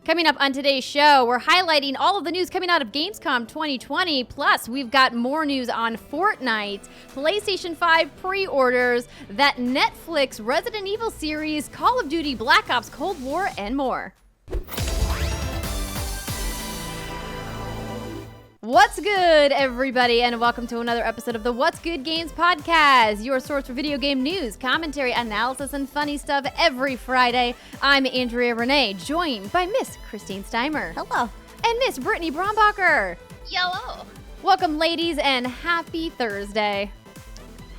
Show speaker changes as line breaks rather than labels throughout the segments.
Coming up on today's show, we're highlighting all of the news coming out of Gamescom 2020. Plus, we've got more news on Fortnite, PlayStation 5 pre-orders, that Netflix Resident Evil series, Call of Duty Black Ops Cold War, and more. What's good, everybody, and welcome to another episode of the What's Good Games podcast, your source for video game news, commentary, analysis, and funny stuff every Friday. I'm Andrea Renee, joined by Miss Christine Steimer.
Hello.
And Miss Brittany Brombacher.
Yellow.
Welcome, ladies, and happy Thursday.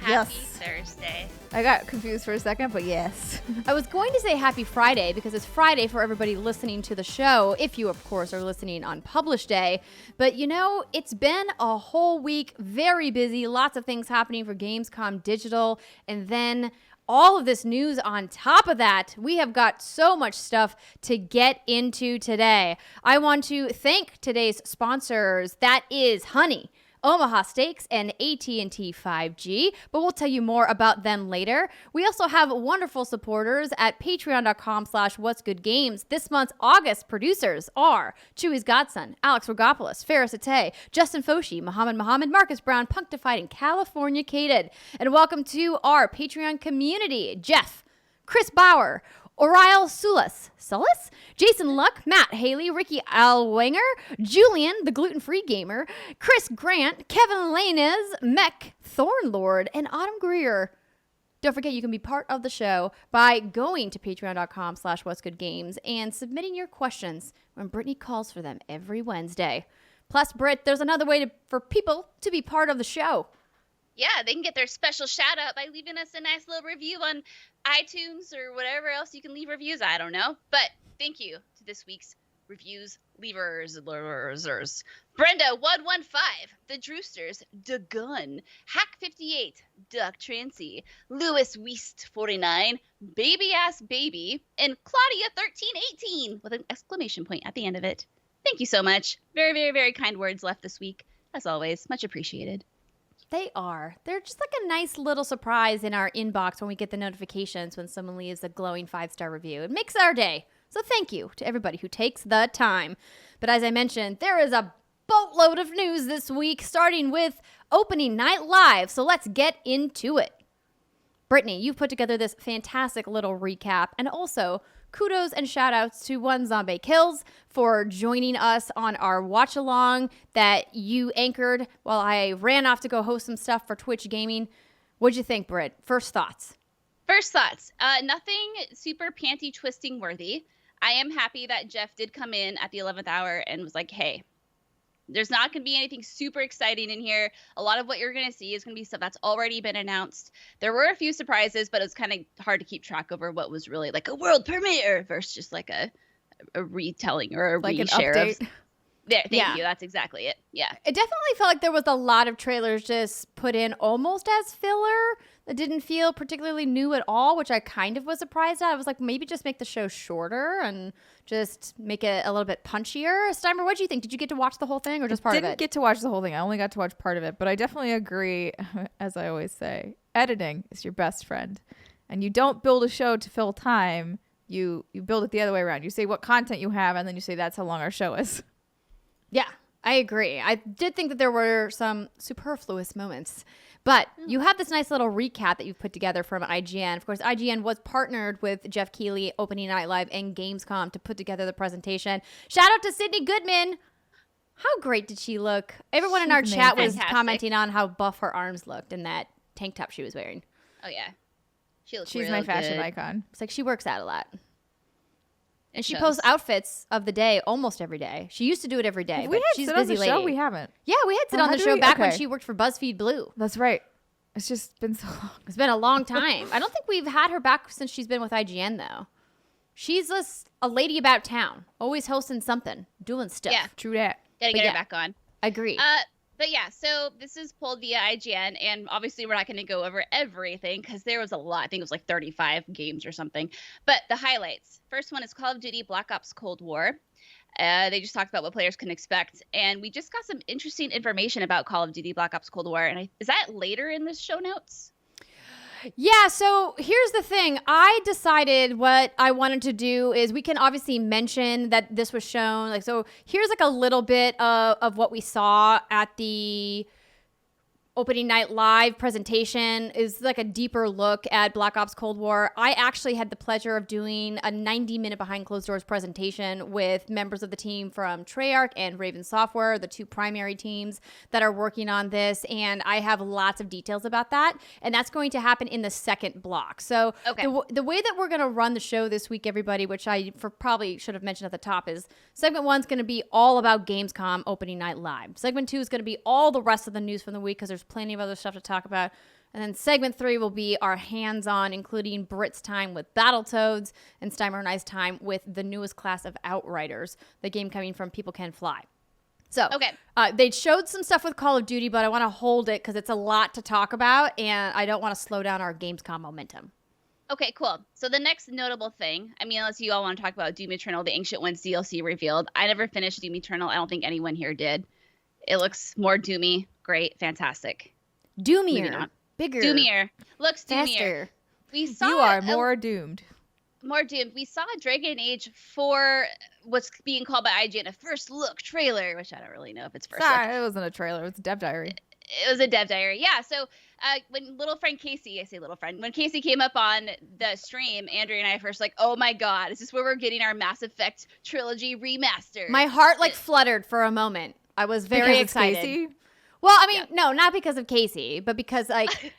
Happy Thursday.
I got confused for a second, but yes.
I was going to say happy Friday because it's Friday for everybody listening to the show, if you, of course, are listening on published day. But, you know, it's been a whole week, very busy, lots of things happening for Gamescom Digital, and then all of this news on top of that. We have got so much stuff to get into today. I want to thank today's sponsors. That is Honey, Omaha Steaks, and AT&T 5G, but we'll tell you more about them later. We also have wonderful supporters at patreon.com/whatsgoodgames. This month's August producers are Chewy's Godson, Alex Rigopulos, Faris Attieh, Justin Foshee, Mohammed Mohammed, Marcus Brown, Punkdefied, and Califorunicated. And welcome to our Patreon community, Jeff, Chris Bauer, Oriel Sulis, Jason Luck, Matt Haley, Ricky Alwanger, Julian, the gluten-free gamer, Chris Grant, Kevin Lanez, Mech, Thornlord, and Autumn Greer. Don't forget you can be part of the show by going to patreon.com/whatsgoodgames and submitting your questions when Brittany calls for them every Wednesday. Plus, Britt, there's another way for people to be part of the show.
Yeah, they can get their special shout out by leaving us a nice little review on iTunes or whatever else you can leave reviews. I don't know. But thank you to this week's reviews leavers. Brenda115, The Drewsters, The Gun, Hack58, Duck Trancy, Lewis Weist 49, Baby Ass Baby, and Claudia1318 with an exclamation point at the end of it. Thank you so much. Very, very, very kind words left this week. As always, much appreciated.
They are. They're just like a nice little surprise in our inbox when we get the notifications when someone leaves a glowing 5-star review. It makes our day. So thank you to everybody who takes the time. But as I mentioned, there is a boatload of news this week, starting with Opening Night Live. So let's get into it. Brittany, you've put together this fantastic little recap, and also kudos and shout outs to One Zombie Kills for joining us on our watch along that you anchored while I ran off to go host some stuff for Twitch Gaming. What'd you think, Britt? First thoughts.
Nothing super panty twisting worthy. I am happy that Jeff did come in at the 11th hour and was like, hey, there's not going to be anything super exciting in here. A lot of what you're going to see is going to be stuff that's already been announced. There were a few surprises, but it's kind of hard to keep track over what was really like a world premiere versus just like a retelling or a like reshare of. There, thank you. That's exactly it. Yeah.
It definitely felt like there was a lot of trailers just put in almost as filler that didn't feel particularly new at all, which I kind of was surprised at. I was like, maybe just make the show shorter and just make it a little bit punchier. Steimer, what did you think? Did you get to watch the whole thing or just part of it?
Didn't get to watch the whole thing. I only got to watch part of it, but I definitely agree, as I always say, editing is your best friend. And you don't build a show to fill time. You build it the other way around. You say what content you have, and then you say that's how long our show is.
Yeah, I agree. I did think that there were some superfluous moments. But you have this nice little recap that you've put together from IGN. Of course, IGN was partnered with Jeff Keighley, Opening Night Live, and Gamescom to put together the presentation. Shout out to Sydney Goodman. How great did she look? Everyone in our chat was commenting on how buff her arms looked in that tank top she was wearing.
Oh, yeah.
She's my fashion icon.
It's like she works out a lot. And she posts outfits of the day almost every day. She used to do it every day.
We had
she's
Sid
a
on
busy
the show.
lady.
We haven't.
Yeah, we had Sid on the show back when she worked for BuzzFeed Blue.
That's right. It's just been so long.
It's been a long time. I don't think we've had her back since she's been with IGN, though. She's just a lady about town, always hosting something, doing stuff.
Yeah.
True that.
Gotta get her back on.
Agreed.
But yeah, so this is pulled via IGN, and obviously we're not going to go over everything because there was a lot. I think it was like 35 games or something. But the highlights. First one is Call of Duty Black Ops Cold War. They just talked about what players can expect. And we just got some interesting information about Call of Duty Black Ops Cold War. And is that later in the show notes?
Yeah, so here's the thing. I decided what I wanted to do is we can obviously mention that this was shown. Like, so here's like a little bit of what we saw at the opening night live presentation. Is like a deeper look at Black Ops Cold War. I actually had the pleasure of doing a 90-minute behind closed doors presentation with members of the team from Treyarch and Raven Software, the two primary teams that are working on this, and I have lots of details about that, and that's going to happen in the second block. So the way that we're going to run the show this week, everybody, which I probably should have mentioned at the top, is segment 1 is going to be all about Gamescom opening night live. Segment 2 is going to be all the rest of the news from the week because there's plenty of other stuff to talk about. And then segment 3 will be our hands-on, including Britt's time with Battletoads and Steimer and I's time with the newest class of Outriders, the game coming from People Can Fly. So they showed some stuff with Call of Duty, but I want to hold it because it's a lot to talk about, and I don't want to slow down our Gamescom momentum.
Okay, cool. So the next notable thing, I mean, unless you all want to talk about Doom Eternal, the Ancient Ones DLC revealed. I never finished Doom Eternal. I don't think anyone here did. It looks more doomy. Great. Fantastic.
Doomier. Bigger.
Doomier. Looks doomier.
Faster.
We saw
you are more doomed.
More doomed. We saw Dragon Age 4, what's being called by IGN a first look trailer, which I don't really know if it's first look.
It wasn't a trailer. It was a dev diary.
It was a dev diary. Yeah. So when little friend Casey, I say little friend, when Casey came up on the stream, Andrea and I first like, oh my God, is this where we're getting our Mass Effect trilogy remaster?
My heart fluttered for a moment. I was very excited.
Casey?
Well, I mean, no, not because of Casey, but because like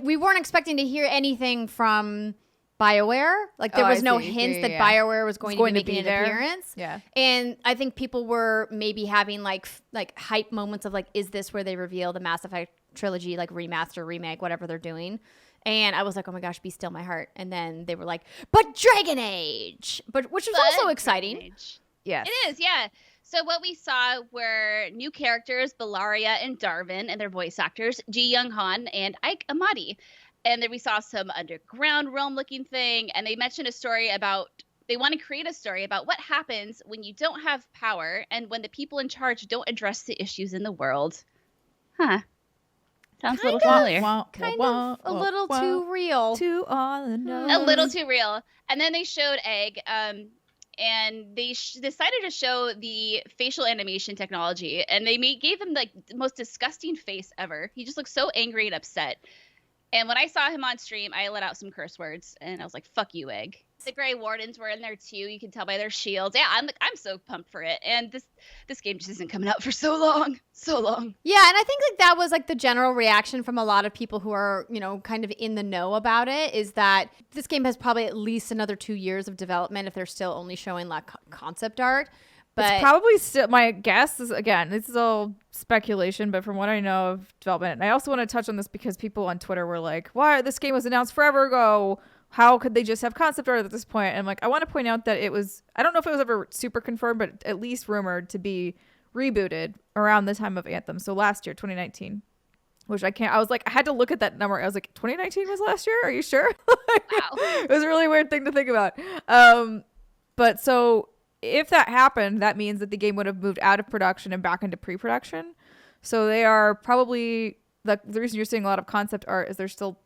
we weren't expecting to hear anything from BioWare. Like there was no hints that BioWare was going to be making an appearance.
Yeah.
And I think people were maybe having like hype moments of like, is this where they reveal the Mass Effect trilogy, like remaster, remake, whatever they're doing? And I was like, oh my gosh, be still my heart. And then they were like, but Dragon Age, which was also exciting.
Yes.
It is, yeah. So what we saw were new characters, Bellaria and Darvin, and their voice actors, Ji Young Han and Ike Amadi. And then we saw some underground realm looking thing. And they mentioned a story about, they want to create a story about what happens when you don't have power and when the people in charge don't address the issues in the world. Huh. Sounds a little familiar.
Kind of a little too real.
Too on the nose.
A little too real. And then they showed Egg, and they decided to show the facial animation technology. And they gave him like the most disgusting face ever. He just looked so angry and upset. And when I saw him on stream, I let out some curse words, and I was like, "Fuck you, Egg." The Grey Wardens were in there too. You can tell by their shields. Yeah, I'm so pumped for it. And this game just isn't coming out for so long.
Yeah, and I think like that was like the general reaction from a lot of people who are, you know, kind of in the know about it, is that this game has probably at least another 2 years of development if they're still only showing like concept art. But
it's probably still, my guess is, again, this is all speculation, but from what I know of development, and I also want to touch on this because people on Twitter were like, why, this game was announced forever ago. How could they just have concept art at this point? And like, I want to point out that it was, I don't know if it was ever super confirmed, but at least rumored to be rebooted around the time of Anthem. So last year, 2019, which I was like, I had to look at that number. I was like, 2019 was last year? Are you sure?
Wow.
It was a really weird thing to think about. But so if that happened, that means that the game would have moved out of production and back into pre-production. So they are probably, the reason you're seeing a lot of concept art is they're still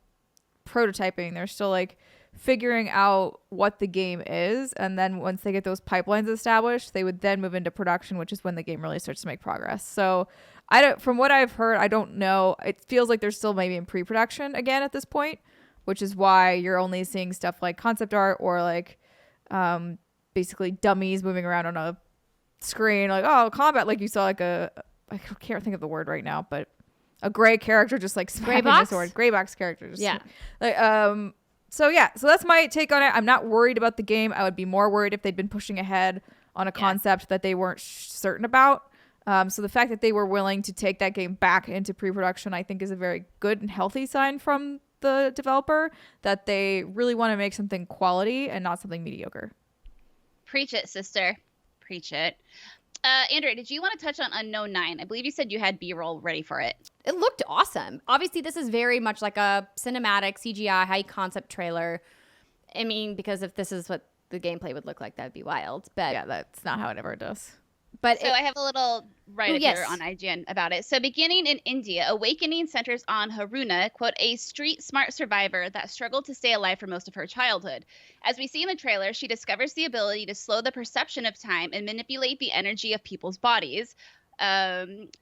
prototyping. They're still like figuring out what the game is. And then once they get those pipelines established, they would then move into production, which is when the game really starts to make progress. So from what I've heard, I don't know. It feels like they're still maybe in pre-production again at this point, which is why you're only seeing stuff like concept art or like, basically dummies moving around on a screen, like, oh, combat, like you saw like I can't think of the word right now, but a gray character just like smacking the sword. Gray box character. Just like, so that's my take on it. I'm not worried about the game. I would be more worried if they'd been pushing ahead on a concept that they weren't certain about. So the fact that they were willing to take that game back into pre-production, I think is a very good and healthy sign from the developer that they really want to make something quality and not something mediocre.
Preach it, sister. Preach it. Andrea, did you want to touch on Unknown 9? I believe you said you had B-roll ready for it.
It looked awesome. Obviously, this is very much like a cinematic CGI high concept trailer. I mean, because if this is what the gameplay would look like, that would be wild. But
yeah, that's not how it ever does.
But
So I have a little write-up
yes.
here on IGN about it. So beginning in India, Awakening centers on Haruna, quote, a street-smart survivor that struggled to stay alive for most of her childhood. As we see in the trailer, she discovers the ability to slow the perception of time and manipulate the energy of people's bodies.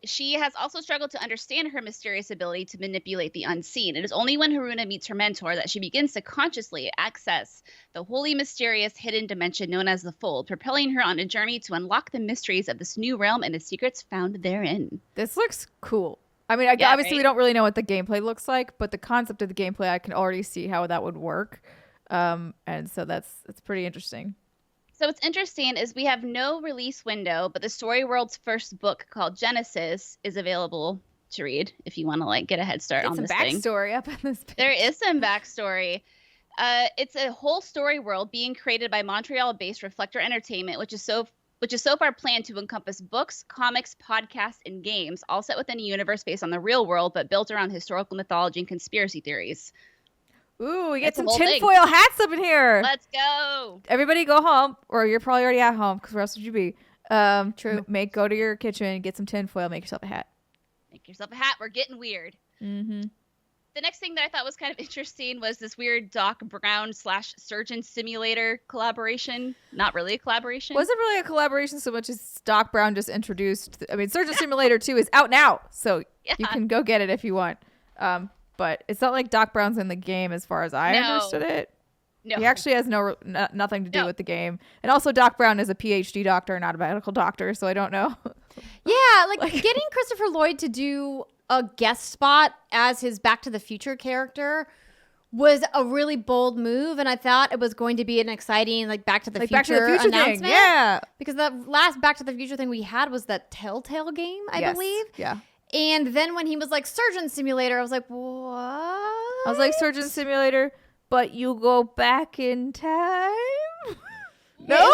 She has also struggled to understand her mysterious ability to manipulate the unseen. It is only when Haruna meets her mentor that she begins to consciously access the wholly mysterious hidden dimension known as the Fold, propelling her on a journey to unlock the mysteries of this new realm and the secrets found therein.
This looks cool. I mean,
Yeah,
obviously
right?
we don't really know what the gameplay looks like, but the concept of the gameplay, I can already see how that would work. And so that's pretty interesting.
So what's interesting is we have no release window, but the story world's first book called Genesis is available to read if you want to like get a head start on
Some
this thing.
backstory up in this page.
There is some backstory. It's a whole story world being created by Montreal-based Reflector Entertainment, which is so far planned to encompass books, comics, podcasts, and games, all set within a universe based on the real world, but built around historical mythology and conspiracy theories.
Ooh, we get
It's a
some
whole thing.
tinfoil hats up in here.
Let's go.
Everybody go home, or you're probably already at home, because where else would you be?
True.
Go to your kitchen, get some tinfoil, make yourself a hat.
Make yourself a hat. We're getting weird.
Mm-hmm.
The next thing that I thought was kind of interesting was this weird Doc Brown / Surgeon Simulator collaboration. Not really a collaboration.
Wasn't really a collaboration so much as Doc Brown just introduced. I mean, Surgeon Simulator 2 is out now, so
Yeah.
you can go get it if you want. But it's not like Doc Brown's in the game as far as I
No.
understood it.
No.
He actually has nothing to do
No.
with the game. And also Doc Brown is a PhD doctor, not a medical doctor, so I don't know.
Yeah, like getting Christopher Lloyd to do a guest spot as his Back to the Future character was a really bold move, and I thought it was going to be an exciting like Back to the Future
Back to the Future
announcement.
thing. Yeah.
Because the last Back to the Future thing we had was that Telltale game, I
Yes.
believe.
Yeah.
And then when he was like Surgeon Simulator, I was like, what?
I was like Surgeon Simulator, but you go back in time? No?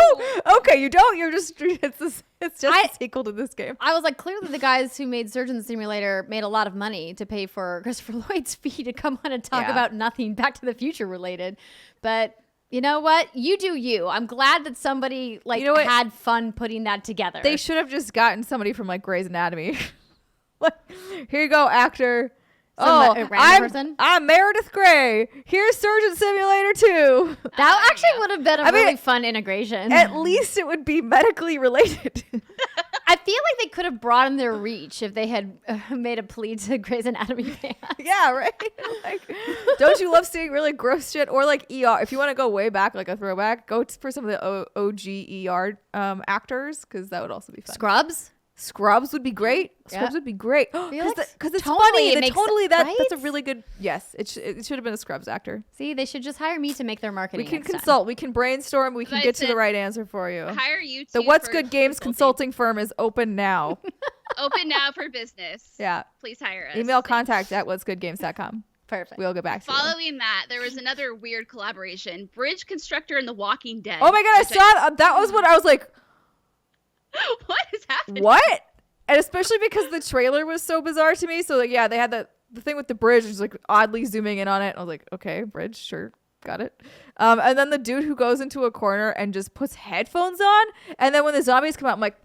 Okay, you don't. You're just it's just a sequel to this game.
I was like, clearly the guys who made Surgeon Simulator made a lot of money to pay for Christopher Lloyd's fee to come on and talk
Yeah.
about nothing Back to the Future related. But you know what? You do you. I'm glad that somebody like
You know what?
had fun putting that together.
They should have just gotten somebody from like Grey's Anatomy. Like, here you go, actor.
A random person?
I'm Meredith Grey. Here's Surgeon Simulator 2.
That actually would have been a
I mean,
really fun integration.
At least it would be medically related.
I feel like they could have broadened their reach if they had made a plea to Grey's Anatomy fans.
Yeah, right? Like, don't you love seeing really gross shit? Or like ER. If you want to go way back, like a throwback, go for some of the OG ER actors, because that would also be fun. Scrubs would be great. Scrubs would be great because it's funny. That's a really good. Yes, it should have been a Scrubs actor.
See, they should just hire me to make their marketing.
We can
next time.
consult. We can brainstorm. We can
But
get to the right answer for you.
Hire you
The
two
What's
for
Good Games consulting firm is open now.
Open now for business.
Yeah.
Please hire us.
Email
Thanks.
contact@what'sgoodgames.com.
Perfect.
We'll get back to you.
Following that, there was another weird collaboration: Bridge Constructor and The Walking Dead.
Oh my god, I saw that was what I was like.
What is happening?
What? And especially because the trailer was so bizarre to me. So like, yeah, they had the thing with the bridge, which is like oddly zooming in on it. And I was like, okay, bridge, sure, got it. And then the dude who goes into a corner and just puts headphones on, and then when the zombies come out, I'm like,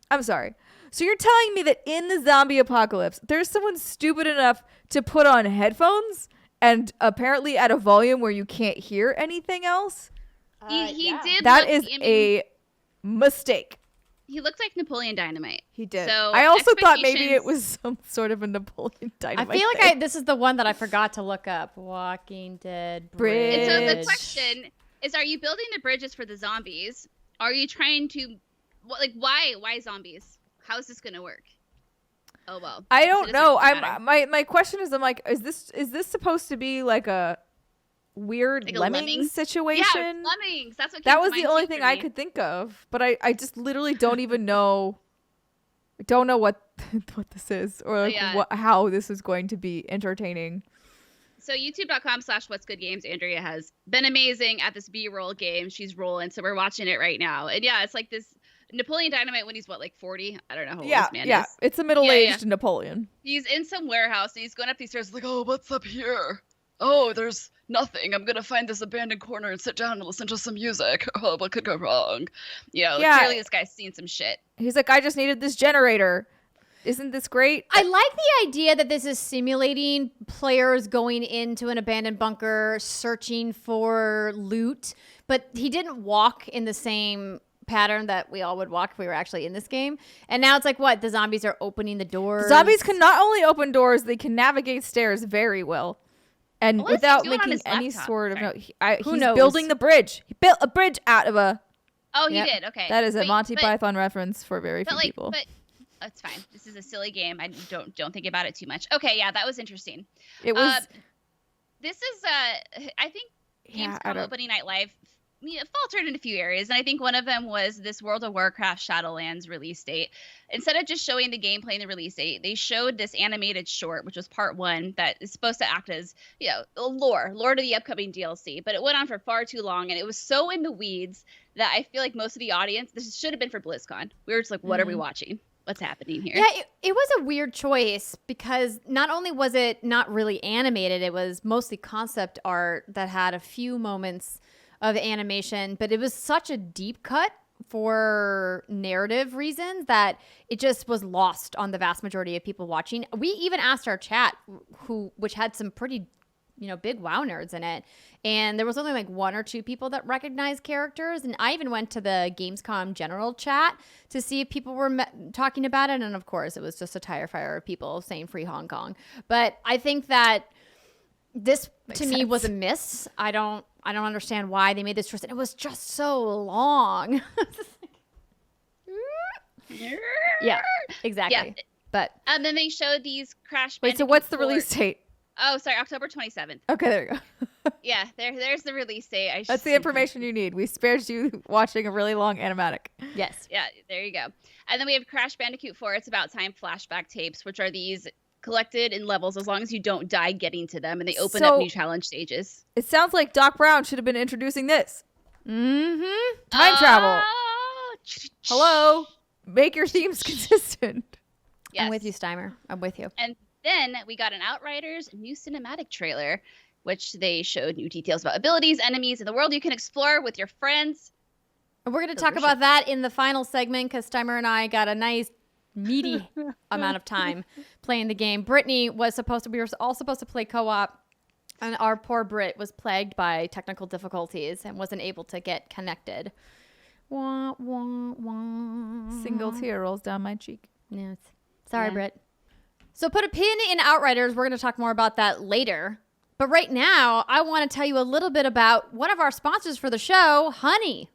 I'm sorry. So you're telling me that in the zombie apocalypse, there's someone stupid enough to put on headphones and apparently at a volume where you can't hear anything else?
He did.
That
look,
is
I mean,
a mistake.
He looked like Napoleon Dynamite.
He did.
So
I also thought maybe it
expectations-
was some sort of a Napoleon
I
Dynamite.
feel
thing.
like this is the one that I forgot to look up. Walking Dead Bridge.
And so the
Bridge.
question is: are you building the bridges for the zombies? Are you trying to, why zombies? How is this gonna work? Oh well.
I
It
don't
doesn't
know.
matter.
My question is, I'm like, is this supposed to be like a weird
Like a
lemming
lemmings?
situation?
Yeah, lemmings. That's what.
That
came
was
to
the
mind
only
too
thing
for
I
me.
could think of, but I just literally don't even know. I don't know what this is or like
yeah.
how this is going to be entertaining.
So youtube.com/what'sgoodgames. Andrea has been amazing at this B-roll game. She's rolling, so we're watching it right now. And yeah, it's like this Napoleon Dynamite when he's what, like 40? I don't know how old this man is.
It's a middle-aged Napoleon.
He's in some warehouse and he's going up these stairs like, oh, what's up here? Oh, there's nothing. I'm gonna find this abandoned corner and sit down and listen to some music. Oh, what could go wrong? Clearly this guy's seen some shit.
He's like, I just needed this generator. Isn't this great?
I like the idea that this is simulating players going into an abandoned bunker, searching for loot, but he didn't walk in the same pattern that we all would walk if we were actually in this game. And now it's like, what? The zombies are opening the doors.
Zombies can not only open doors, they can navigate stairs very well. And without making any sort of he's
knows?
Building the bridge. He built a bridge out of a...
Oh, he did? Okay.
That is a Monty Python reference for very few people.
But it's fine. This is a silly game. I don't think about it too much. Okay, yeah, that was interesting.
It was...
This is, I think Gamescom Opening Night Live faltered in a few areas, and I think one of them was this World of Warcraft Shadowlands release date. Instead of just showing the gameplay and the release date, they showed this animated short, which was part 1, that is supposed to act as, lore to the upcoming DLC. But it went on for far too long, and it was so in the weeds that I feel like most of the audience, this should have been for BlizzCon. We were just like, what are we watching? What's happening here?
Yeah, it was a weird choice because not only was it not really animated, it was mostly concept art that had a few moments of animation, but it was such a deep cut for narrative reasons that it just was lost on the vast majority of people watching. We even asked our chat, which had some pretty big WoW nerds in it, and there was only like 1 or 2 people that recognized characters. And I even went to the Gamescom general chat to see if people were talking about it, and of course it was just a tire fire of people saying free Hong Kong. But I think that this to me was a miss. I don't understand why they made this choice, and it was just so long. Yeah, exactly. Yeah. But
then they showed these Crash
Wait, so what's the release date?
Oh, sorry, October 27th.
Okay, there you go.
Yeah, there's the release date.
That's the information you need. We spared you watching a really long animatic.
Yes.
Yeah, there you go. And then we have Crash Bandicoot 4. It's About Time flashback tapes, which are these collected in levels as long as you don't die getting to them, and they open up new challenge stages.
It sounds like Doc Brown should have been introducing this.
Mm-hmm.
Time travel. Hello. Make your themes consistent.
Yes. I'm with you, Steimer. I'm with you.
And then we got an Outriders new cinematic trailer, which they showed new details about abilities, enemies, and the world you can explore with your friends.
And we're going to talk about that in the final segment because Steimer and I got a nice meaty amount of time playing the game. Brittany we were all supposed to play co-op, and our poor Brit was plagued by technical difficulties and wasn't able to get connected. Wah, wah, wah.
Single tear rolls down my cheek.
Yeah, sorry, Brit. So put a pin in Outriders. We're going to talk more about that later. But right now, I want to tell you a little bit about one of our sponsors for the show, Honey.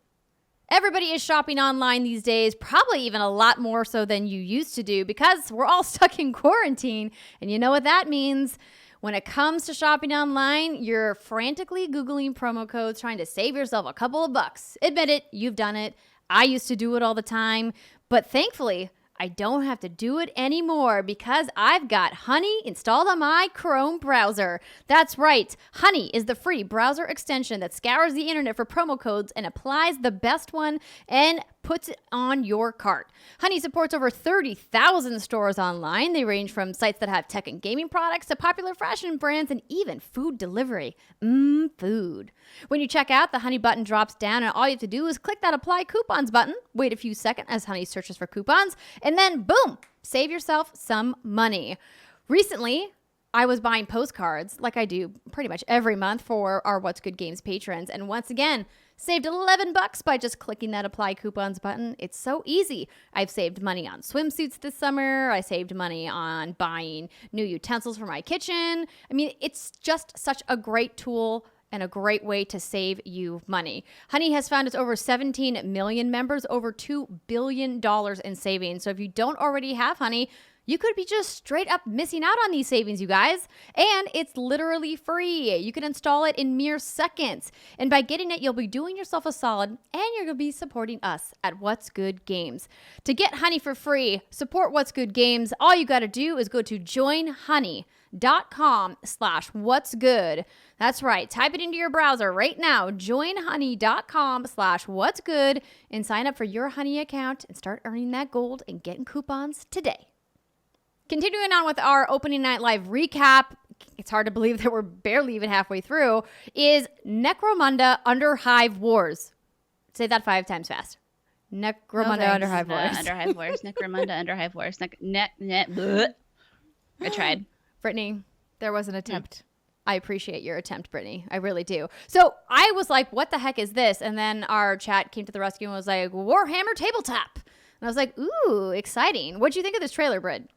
Everybody is shopping online these days, probably even a lot more so than you used to do because we're all stuck in quarantine. And you know what that means? When it comes to shopping online, you're frantically Googling promo codes trying to save yourself a couple of bucks. Admit it, you've done it. I used to do it all the time. But thankfully, I don't have to do it anymore because I've got Honey installed on my Chrome browser. That's right. Honey is the free browser extension that scours the internet for promo codes and applies the best one and puts it on your cart. Honey supports over 30,000 stores online. They range from sites that have tech and gaming products to popular fashion brands and even food delivery. Food. When you check out, the Honey button drops down and all you have to do is click that apply coupons button, wait a few seconds as Honey searches for coupons, and then boom, save yourself some money. Recently, I was buying postcards like I do pretty much every month for our What's Good Games patrons. And once again, saved $11 by just clicking that apply coupons button. It's so easy. I've saved money on swimsuits this summer. I saved money on buying new utensils for my kitchen. I mean, it's just such a great tool and a great way to save you money. Honey has found its over 17 million members, over $2 billion in savings. So if you don't already have Honey, you could be just straight up missing out on these savings, you guys. And it's literally free. You can install it in mere seconds. And by getting it, you'll be doing yourself a solid and you're going to be supporting us at What's Good Games. To get Honey for free, support What's Good Games, all you got to do is go to joinhoney.com/what'sgood. That's right. Type it into your browser right now, joinhoney.com/what'sgood, and sign up for your Honey account and start earning that gold and getting coupons today. Continuing on with our opening night live recap, it's hard to believe that we're barely even halfway through, is Necromunda Underhive Wars. Say that 5 times fast. Necromunda Underhive Wars.
Underhive Wars. Necromunda Underhive Wars. I tried.
Brittany,
There was an attempt.
I appreciate your attempt, Brittany. I really do. So I was like, what the heck is this? And then our chat came to the rescue and was like, Warhammer Tabletop. And I was like, ooh, exciting. What'd you think of this trailer, Britt?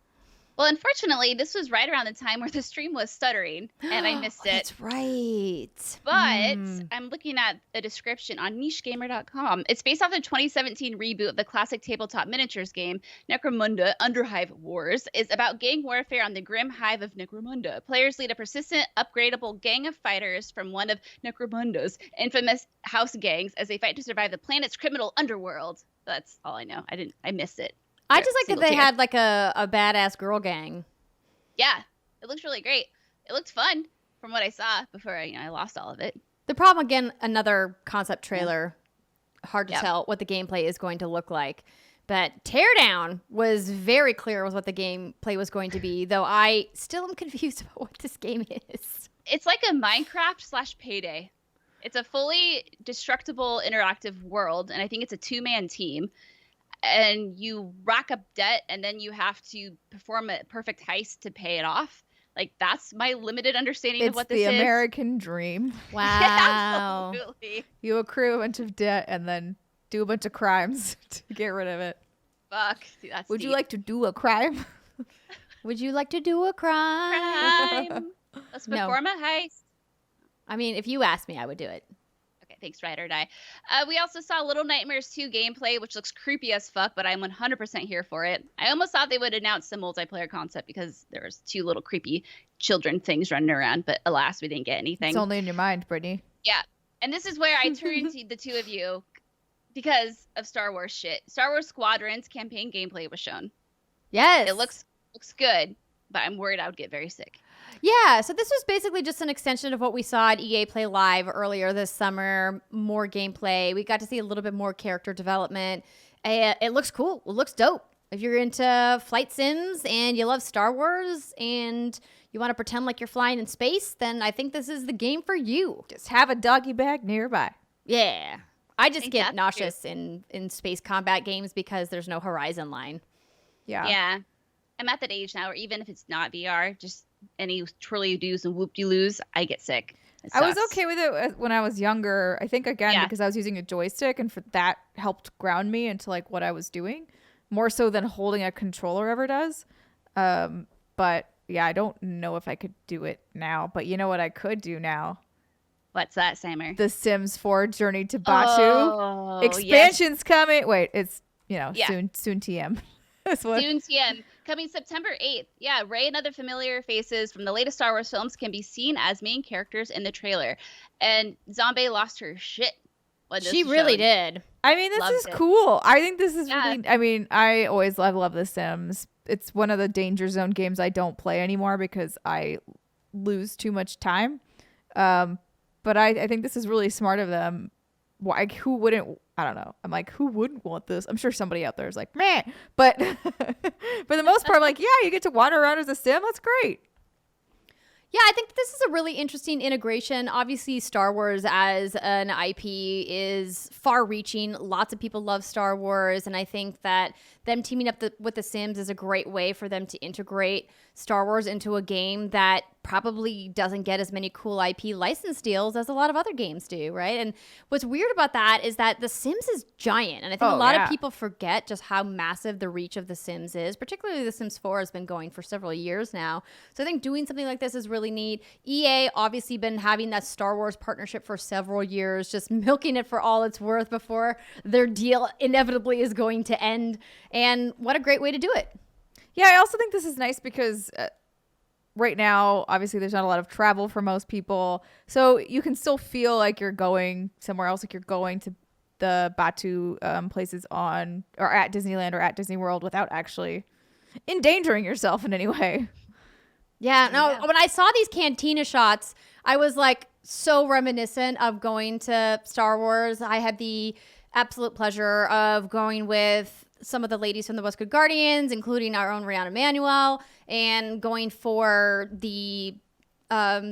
Well, unfortunately, this was right around the time where the stream was stuttering, and I missed it.
That's right.
But I'm looking at a description on nichegamer.com. It's based off the 2017 reboot of the classic tabletop miniatures game, Necromunda Underhive Wars. Is about gang warfare on the grim hive of Necromunda. Players lead a persistent, upgradable gang of fighters from one of Necromunda's infamous house gangs as they fight to survive the planet's criminal underworld. That's all I know. I missed it.
I just like that they had like a badass girl gang.
Yeah, it looks really great. It looked fun from what I saw before I lost all of it.
The problem, again, another concept trailer. Hard to tell what the gameplay is going to look like. But Teardown was very clear with what the gameplay was going to be, though I still am confused about what this game is.
It's like a Minecraft / Payday. It's a fully destructible interactive world, and I think it's a 2-man team. And you rack up debt, and then you have to perform a perfect heist to pay it off. Like, that's my limited understanding of what this is.
It's the American dream.
Wow.
Absolutely.
You accrue a bunch of debt and then do a bunch of crimes to get rid of it.
Fuck. Dude, that's
Would
deep.
you like to do a crime?
Would you like to do a crime?
Let's
No.
perform a heist.
I mean, if you asked me, I would do it.
Okay, thanks, Ride or Die. We also saw Little Nightmares 2 gameplay, which looks creepy as fuck, but I'm 100% here for it. I almost thought they would announce the multiplayer concept because there was 2 little creepy children things running around, but alas, we didn't get anything.
It's only in your mind, Brittany.
Yeah, and this is where I turn to the two of you because of Star Wars shit. Star Wars Squadrons campaign gameplay was shown.
Yes.
It looks good, but I'm worried I would get very sick.
Yeah, so this was basically just an extension of what we saw at EA Play Live earlier this summer. More gameplay. We got to see a little bit more character development. It looks cool. It looks dope. If you're into flight sims and you love Star Wars and you want to pretend like you're flying in space, then I think this is the game for you.
Just have a doggy bag nearby.
Yeah. I just
think
get
that's
nauseous in space combat games because there's no horizon line.
Yeah. I'm at that age now where even if it's not VR, just any twirly-doos and whoop-de-loos, I get sick.
I was okay with it when I was younger. I think, again, because I was using a joystick, and for that helped ground me into like what I was doing, more so than holding a controller ever does. But yeah, I don't know if I could do it now. But you know what I could do now?
What's that, Steimer?
The Sims 4 Journey to Batu.
Oh,
Expansion's coming. Wait, it's
Yeah.
soon TM. That's what.
Soon TM. Coming September 8th. Yeah, Rey and other familiar faces from the latest Star Wars films can be seen as main characters in the trailer. And Zombie lost her shit when this
She
was
really
shown.
did.
I mean, this
Loved
is
it.
cool. I think this is
Yeah.
really. I mean, I always love The Sims. It's one of the danger zone games I don't play anymore because I lose too much time. But I think this is really smart of them. Why? Who wouldn't? I don't know. I'm like, who wouldn't want this? I'm sure somebody out there is like, meh. But for the most part, I'm like, yeah, you get to wander around as a sim. That's great.
Yeah, I think this is a really interesting integration. Obviously, Star Wars as an IP is far-reaching. Lots of people love Star Wars, and I think that them teaming up with The Sims is a great way for them to integrate Star Wars into a game that probably doesn't get as many cool IP license deals as a lot of other games do, right? And what's weird about that is that The Sims is giant, and I think a lot of people forget just how massive the reach of The Sims is. Particularly The Sims 4 has been going for several years now. So I think doing something like this is really neat. EA obviously been having that Star Wars partnership for several years, just milking it for all it's worth before their deal inevitably is going to end. And what a great way to do it.
Yeah, I also think this is nice because right now, obviously, there's not a lot of travel for most people. So you can still feel like you're going somewhere else, like you're going to the Batu places on or at Disneyland or at Disney World without actually endangering yourself in any way.
Yeah, no, when I saw these cantina shots, I was like so reminiscent of going to Star Wars. I had the absolute pleasure of going with some of the ladies from the Westwood Guardians, including our own Rihanna Manuel, and going for the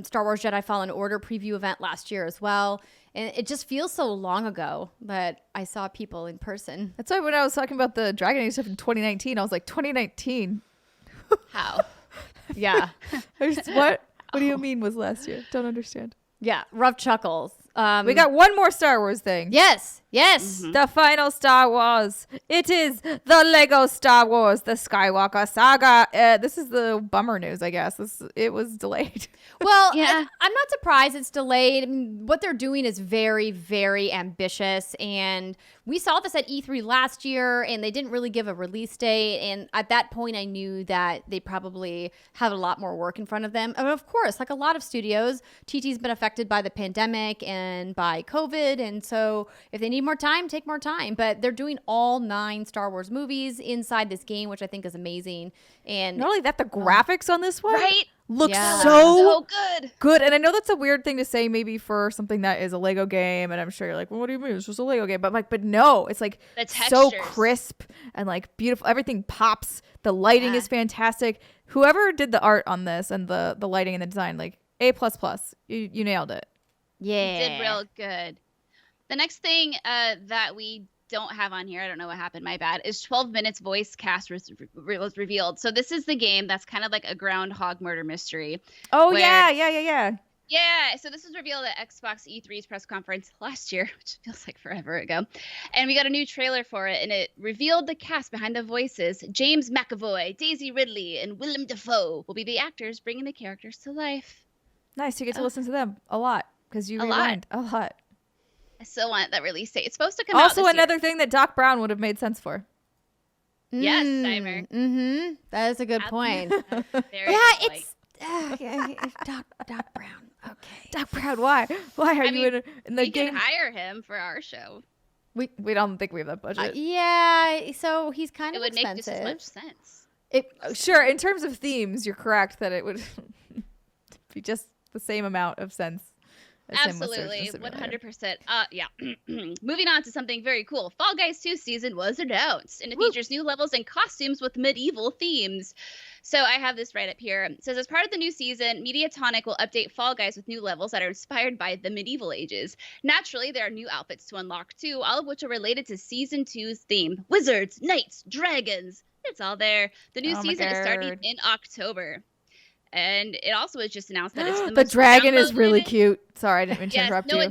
Star Wars Jedi Fallen Order preview event last year as well. And it just feels so long ago that I saw people in person.
That's why when I was talking about the Dragon Age stuff in 2019, I was like, 2019?
How?
Yeah.
What do you mean was last year? Don't understand.
Yeah. Rough chuckles.
We got one more Star Wars thing.
Yes.
The final Star Wars. It is the Lego Star Wars, the Skywalker Saga. This is the bummer news, I guess. It was delayed.
Well,
Yeah.
I'm not surprised it's delayed. I mean, what they're doing is very, very ambitious. And we saw this at E3 last year, and they didn't really give a release date. And at that point, I knew that they probably have a lot more work in front of them. And of course, like a lot of studios, TT's been affected by the pandemic and by COVID. And so if they need more time, take more time. But they're doing all 9 Star Wars movies inside this game, which I think is amazing. And
Not only that, the graphics on this one
Right?
look
Yeah.
so
good.
good. And I know that's a weird thing to say maybe for something that is a Lego game. And I'm sure you're like, well, what do you mean? It's just a Lego game. But but no, it's like
The
so
textures.
crisp and like beautiful. Everything pops. The lighting
Yeah.
is fantastic. Whoever did the art on this and the lighting and the design, like A++. You nailed it.
yeah.
Did real good. The next thing that we don't have on here, I don't know what happened, my bad, is 12 Minutes voice cast was revealed. So this is the game that's kind of like a groundhog murder mystery.
Oh,
Where-
yeah.
Yeah, so this was revealed at Xbox E3's press conference last year, which feels like forever ago. And we got a new trailer for it, and it revealed the cast behind the voices. James McAvoy, Daisy Ridley, and Willem Dafoe will be the actors bringing the characters to life.
Nice. You get to listen to them a lot because you
A lot.
rewind a lot.
I still want that release date. It's supposed to come out
Also,
this
another
year.
thing that Doc Brown would have made sense for.
Yes, Steimer.
Mm-hmm. That is a good point.
Very
Yeah,
good point.
it's Doc Brown. Okay.
Doc Brown, why? Why are
I
you
mean,
in the
we
game?
can hire him for our show.
We don't think we have that budget.
Yeah, so he's kind
It
of
would make
expensive.
just as much sense.
Sure, in terms of themes, you're correct that it would be just the same amount of sense. as him with
Absolutely,
Surgeon Simulator.
100%. Yeah. Moving on to something very cool. Fall Guys 2 season was announced, and it features new levels and costumes with medieval themes. So I have this right up here. It says, as part of the new season, Mediatonic will update Fall Guys with new levels that are inspired by the medieval ages. Naturally, there are new outfits to unlock too, all of which are related to season 2's theme. Wizards, knights, dragons. It's all there. The new
Oh my
season is starting
God.
in October. And it also was just announced that it's the
The
most
dragon is really
downloaded-
cute. Sorry, I didn't mean to
Yes,
interrupt
no,
you.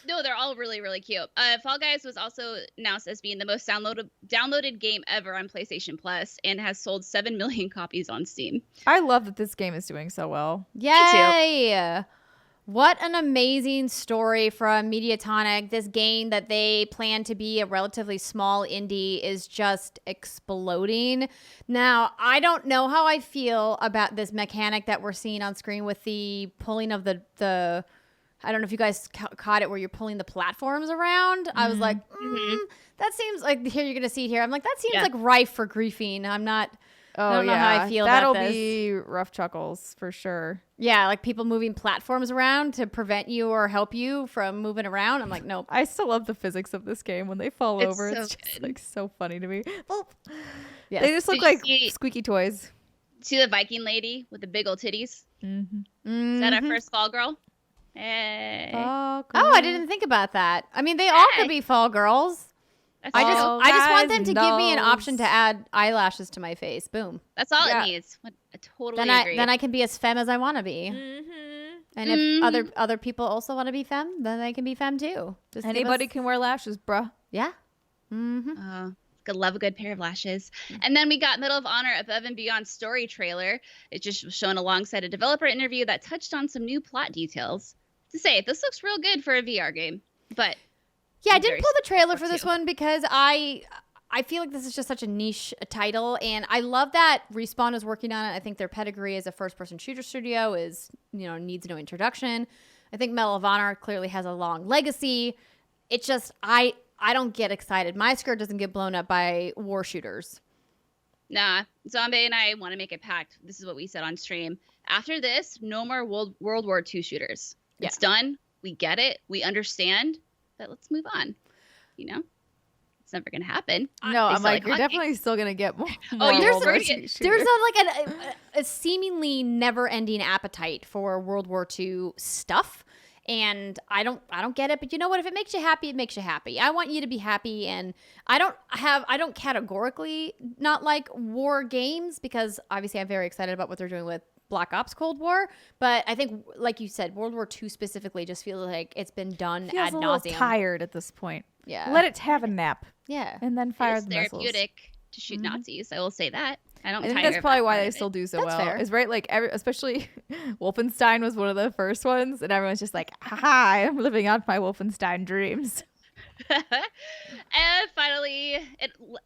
no, they're all really, really cute. Fall Guys was also announced as being the most downloaded game ever on PlayStation Plus and has sold 7 million copies on Steam.
I love that this game is doing so well.
Yay! What an amazing story from Mediatonic. This game that they plan to be a relatively small indie is just exploding. Now, I don't know how I feel about this mechanic that we're seeing on screen with the pulling of the I don't know if you guys caught it where you're pulling the platforms around. I was like, that seems like, here you're going to see it here. I'm like, that seems like rife for griefing. I don't know how I feel
That'll
about this.
be rough chuckles for sure.
Yeah, like people moving platforms around to prevent you or help you from moving around. I'm like, nope.
I still love the physics of this game when they fall
It's
over.
so
It's just
good.
like so funny to me. Well,
Yes.
they just look
Did you
like
see-
squeaky toys.
See the Viking lady with the big old titties?
Mm-hmm.
Is that our first fall girl? Hey.
Oh, I didn't think about that. I mean, they all
Hey.
could be fall girls.
That's
I
all.
just want
guys
them to give me an
knows.
option to add eyelashes to my face. Boom.
That's all
Yeah.
it needs. What, I totally
Then
agree.
I can be as femme as I want to be.
Mm-hmm.
And if other people also want to be femme, then they can be femme too. Just give
Anybody
us-
can wear lashes, bruh.
Yeah. Mm-hmm.
Could love a good pair of lashes. And then we got Medal of Honor Above and Beyond story trailer. It just was shown alongside a developer interview that touched on some new plot details. To say, this looks real good for a VR game. But
Yeah, I
I'm
didn't
very
pull the trailer for
too.
this one because I feel like this is just such a niche title, and I love that Respawn is working on it. I think their pedigree as a first-person shooter studio is, needs no introduction. I think Medal of Honor clearly has a long legacy. It's just I don't get excited. My skirt doesn't get blown up by war shooters.
nah, Zombie and I want to make a pact. This is what we said on stream. After this, no more World War II shooters. It's done. We get it. We understand. But let's move on. It's It's never gonna happen.
No,
They
I'm
still
like, you're
hotcakes.
definitely still gonna get more.
you're
World
still
War
gonna
II
get-
There's
shooters.
a seemingly never-ending appetite for World War II stuff, and I don't get it. But you know what? If it makes you happy, it makes you happy. I want you to be happy, and I don't categorically not like war games, because obviously I'm very excited about what they're doing with Black Ops Cold War. But I think, like you said, World War II specifically just feels like it's been done
Feels
ad
a little
nauseum.
tired at this point.
Yeah.
Let it have a nap
Yeah.
and then fire
It's
the missiles.
therapeutic to shoot Nazis. I will say that. I don't.
I think
tire
that's
of
probably
that
why
part
they
of
still
it.
do so
That's
well.
fair.
Is right, like especially Wolfenstein was one of the first ones, and everyone's just like, "Hi, I'm living out my Wolfenstein dreams."
And finally,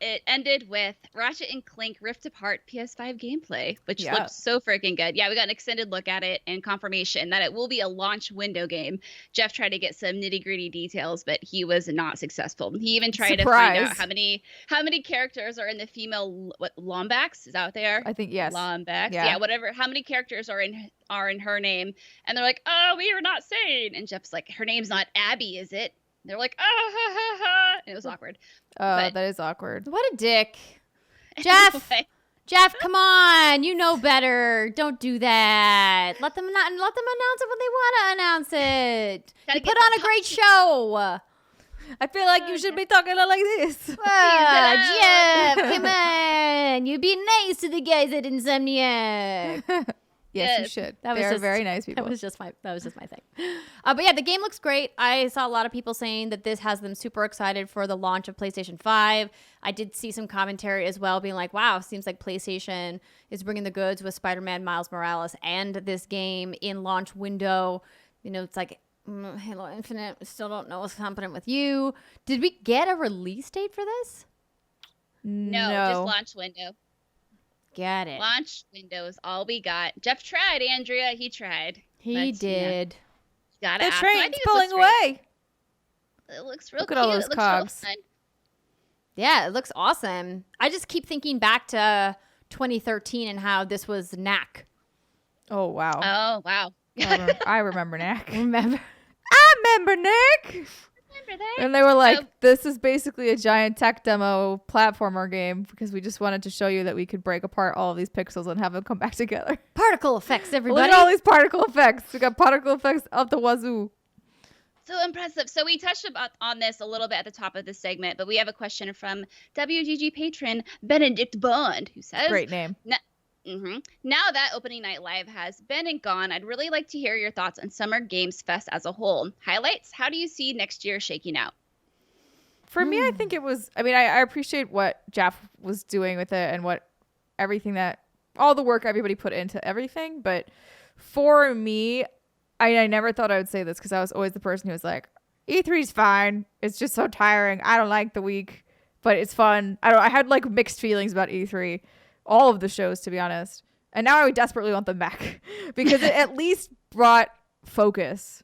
it ended with Ratchet and Clank Rift Apart PS5 gameplay, which
Yeah.
looked so freaking good. Yeah, we got an extended look at it and confirmation that it will be a launch window game. Jeff tried to get some nitty gritty details, but he was not successful. He even tried to find out
Surprise.
how many characters are in the female Lombax. Is that what they are?
I think yes.
Lombax.
Yeah.
Yeah, whatever. How many characters are in her name? And they're like, oh, we are not saying. And Jeff's like, her name's not Abby, is it? They're like, oh, ha, ha, ha. And it was awkward.
Oh,
but-
that is awkward.
What a dick. Jeff.
Anyway,
Jeff, come on. You know better. Don't do that. Let them announce it when they want to announce it.
Gotta
You
get
put on
the
a great show.
I feel like you should be talking like this.
Jeff, come on. You be nice to the guys at Insomniac.
Yes, you
Yes.
should.
That was
They are
just-
very nice people.
That was just my thing. But yeah, the game looks great. I saw a lot of people saying that this has them super excited for the launch of PlayStation 5. I did see some commentary as well being like, wow, seems like PlayStation is bringing the goods with Spider-Man Miles Morales and this game in launch window. You know, it's like Halo Infinite. We still don't know what's happening with you. Did we get a release date for this?
no, just launch window.
Got it.
Launch window is all we got. Jeff tried, Andrea. He tried.
He
But,
did.
Gotta
The
ask him. I
train's
think it
pulling
looks great.
away.
It looks real
Look at
cute.
all those
It looks real
cogs.
fun.
Yeah, it looks awesome. I just keep thinking back to 2013 and how this was knack.
Oh wow.
Oh, wow.
I remember Nick.
Remember?
I remember Nick.
Remember that?
And they were like,
So-
"This is basically a giant tech demo platformer game because we just wanted to show you that we could break apart all of these pixels and have them come back together.
Particle effects,
Look
everybody.
at all these particle effects. We got particle effects up the wazoo."
So impressive. So we touched on this a little bit at the top of this segment, but we have a question from WGG patron Benedict Bond, who says,
Great name.
Now that Opening Night Live has been and gone, I'd really like to hear your thoughts on Summer Games Fest as a whole. Highlights, how do you see next year shaking out?
For me, I think it was. I mean, I appreciate what Jeff was doing with it and what everything that all the work everybody put into everything. But for me, I never thought I would say this because I was always the person who was like, E3's fine. It's just so tiring. I don't like the week, but it's fun. I had like mixed feelings about E3, all of the shows, to be honest. And now I would desperately want them back because it at least brought focus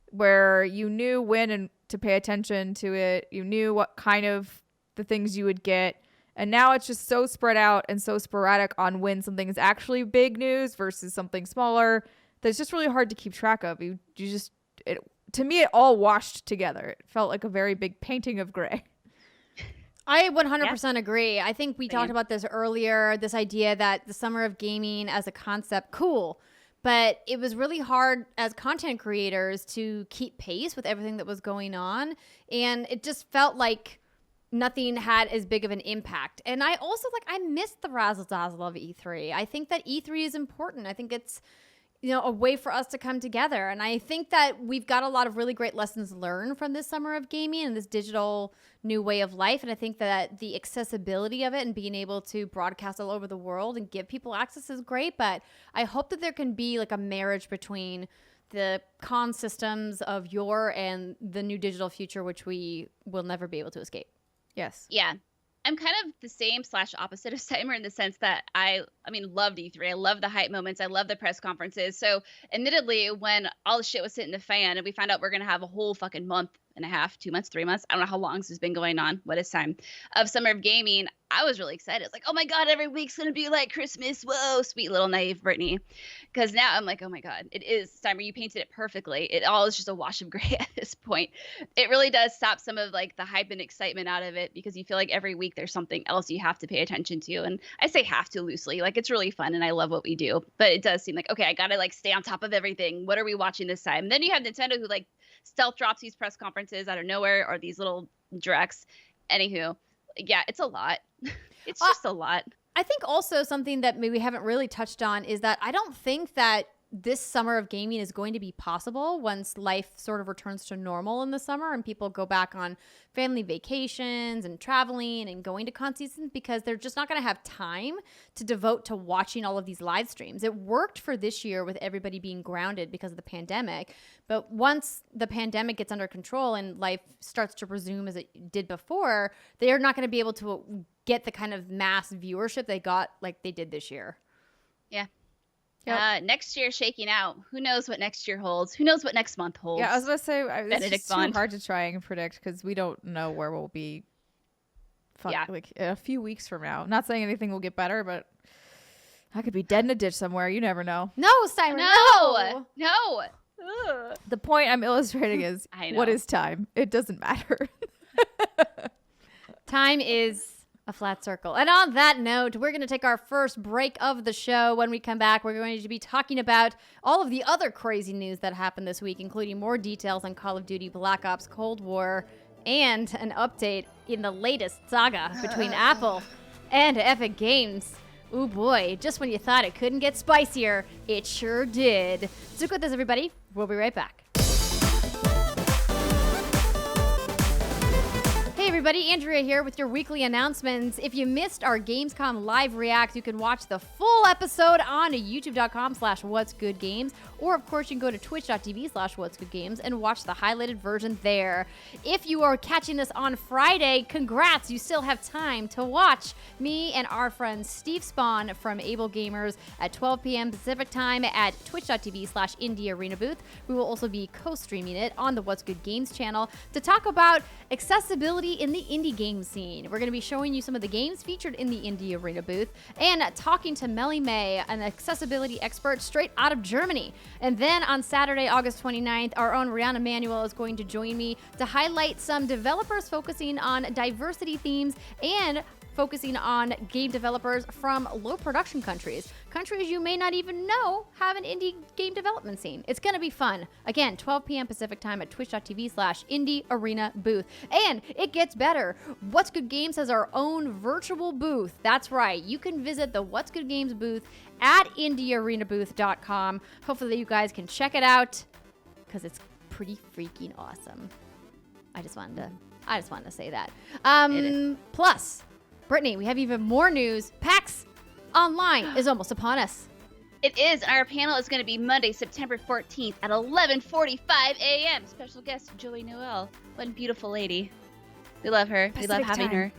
where you knew when and to pay attention to it. You knew what kind of the things you would get. And now it's just so spread out and so sporadic on when something is actually big news versus something smaller that it's just really hard to keep track of. To me, it all washed together. It felt like a very big painting of gray.
I 100% agree. I think we talked
Same.
about this earlier, this idea that the summer of gaming as a concept, cool. But it was really hard as content creators to keep pace with everything that was going on. And it just felt like nothing had as big of an impact. And I also I missed the razzle dazzle of E3. I think that E3 is important. I think it's, a way for us to come together. And I think that we've got a lot of really great lessons learned from this summer of gaming and this digital new way of life. And I think that the accessibility of it and being able to broadcast all over the world and give people access is great. But I hope that there can be like a marriage between the con systems of yore and the new digital future, which we will never be able to escape.
Yes.
Yeah. I'm kind of the same / opposite of Steimer in the sense that I loved E3. I love the hype moments. I love the press conferences. So admittedly, when all the shit was hitting the fan and we found out we're going to have a whole fucking month and a half, 2 months, 3 months. I don't know how long this has been going on. What is time of Summer of Gaming? I was really excited. It's like, oh my God, every week's going to be like Christmas. Whoa, sweet little naive Brittany. Because now I'm like, oh my God, it is. Steimer, you painted it perfectly. It all is just a wash of gray at this point. It really does stop some of like the hype and excitement out of it because you feel like every week there's something else you have to pay attention to. And I say have to loosely, like it's really fun and I love what we do. But it does seem like, okay, I got to like stay on top of everything. What are we watching this time? And then you have Nintendo who like stealth drops these press conferences out of nowhere or these little directs. Anywho, yeah, it's a lot. It's just a lot.
I think also something that maybe we haven't really touched on is that I don't think that this summer of gaming is going to be possible once life sort of returns to normal in the summer and people go back on family vacations and traveling and going to con seasons because they're just not going to have time to devote to watching all of these live streams. It worked for this year with everybody being grounded because of the pandemic. But once the pandemic gets under control and life starts to resume as it did before, they're not going to be able to get the kind of mass viewership they got like they did this year.
Yeah.
Yep.
Next year shaking out. Who knows what next year holds? Who knows what next month holds?
Yeah, I was going to say, it's
Benedict
just too
Bond.
hard to try and predict because we don't know where we'll be like a few weeks from now. Not saying anything will get better, but I could be dead in a ditch somewhere. You never know.
No, Steimer,
No. Ugh.
The point I'm illustrating is
I know.
what is time? It doesn't matter.
Time is a flat circle. And on that note, we're going to take our first break of the show. When we come back, we're going to be talking about all of the other crazy news that happened this week, including more details on Call of Duty Black Ops Cold War and an update in the latest saga between Apple and Epic Games. Ooh boy, just when you thought it couldn't get spicier, it sure did. Stick with us, everybody. We'll be right back. Hey everybody, Andrea here with your weekly announcements. If you missed our Gamescom live react, you can watch the full episode on youtube.com/whatsgoodgames, or of course you can go to twitch.tv/whatsgoodgames and watch the highlighted version there. If you are catching this on Friday, congrats, you still have time to watch me and our friend Steve Spawn from Able Gamers at 12 p.m. Pacific time at twitch.tv/indiearenabooth. We will also be co-streaming it on the What's Good Games channel to talk about accessibility in the indie game scene. We're going to be showing you some of the games featured in the Indie Arena booth and talking to Melly May, an accessibility expert straight out of Germany. And then on Saturday, August 29th, our own Rihanna Manuel is going to join me to highlight some developers focusing on diversity themes and focusing on game developers from low production countries you may not even know have an indie game development scene. It's going to be fun. Again, 12 p.m. Pacific time at twitch.tv/indie arena booth. And it gets better. What's Good Games has our own virtual booth. That's right. You can visit the What's Good Games booth at indiearenabooth.com. Hopefully you guys can check it out because it's pretty freaking awesome. I just wanted to say that. Plus, Brittany, we have even more news. PAX Online is almost upon us.
It is. Our panel is going to be Monday, September 14th at 11:45 a.m. Special guest Joey Noel. What a beautiful lady. We love her. We love having her.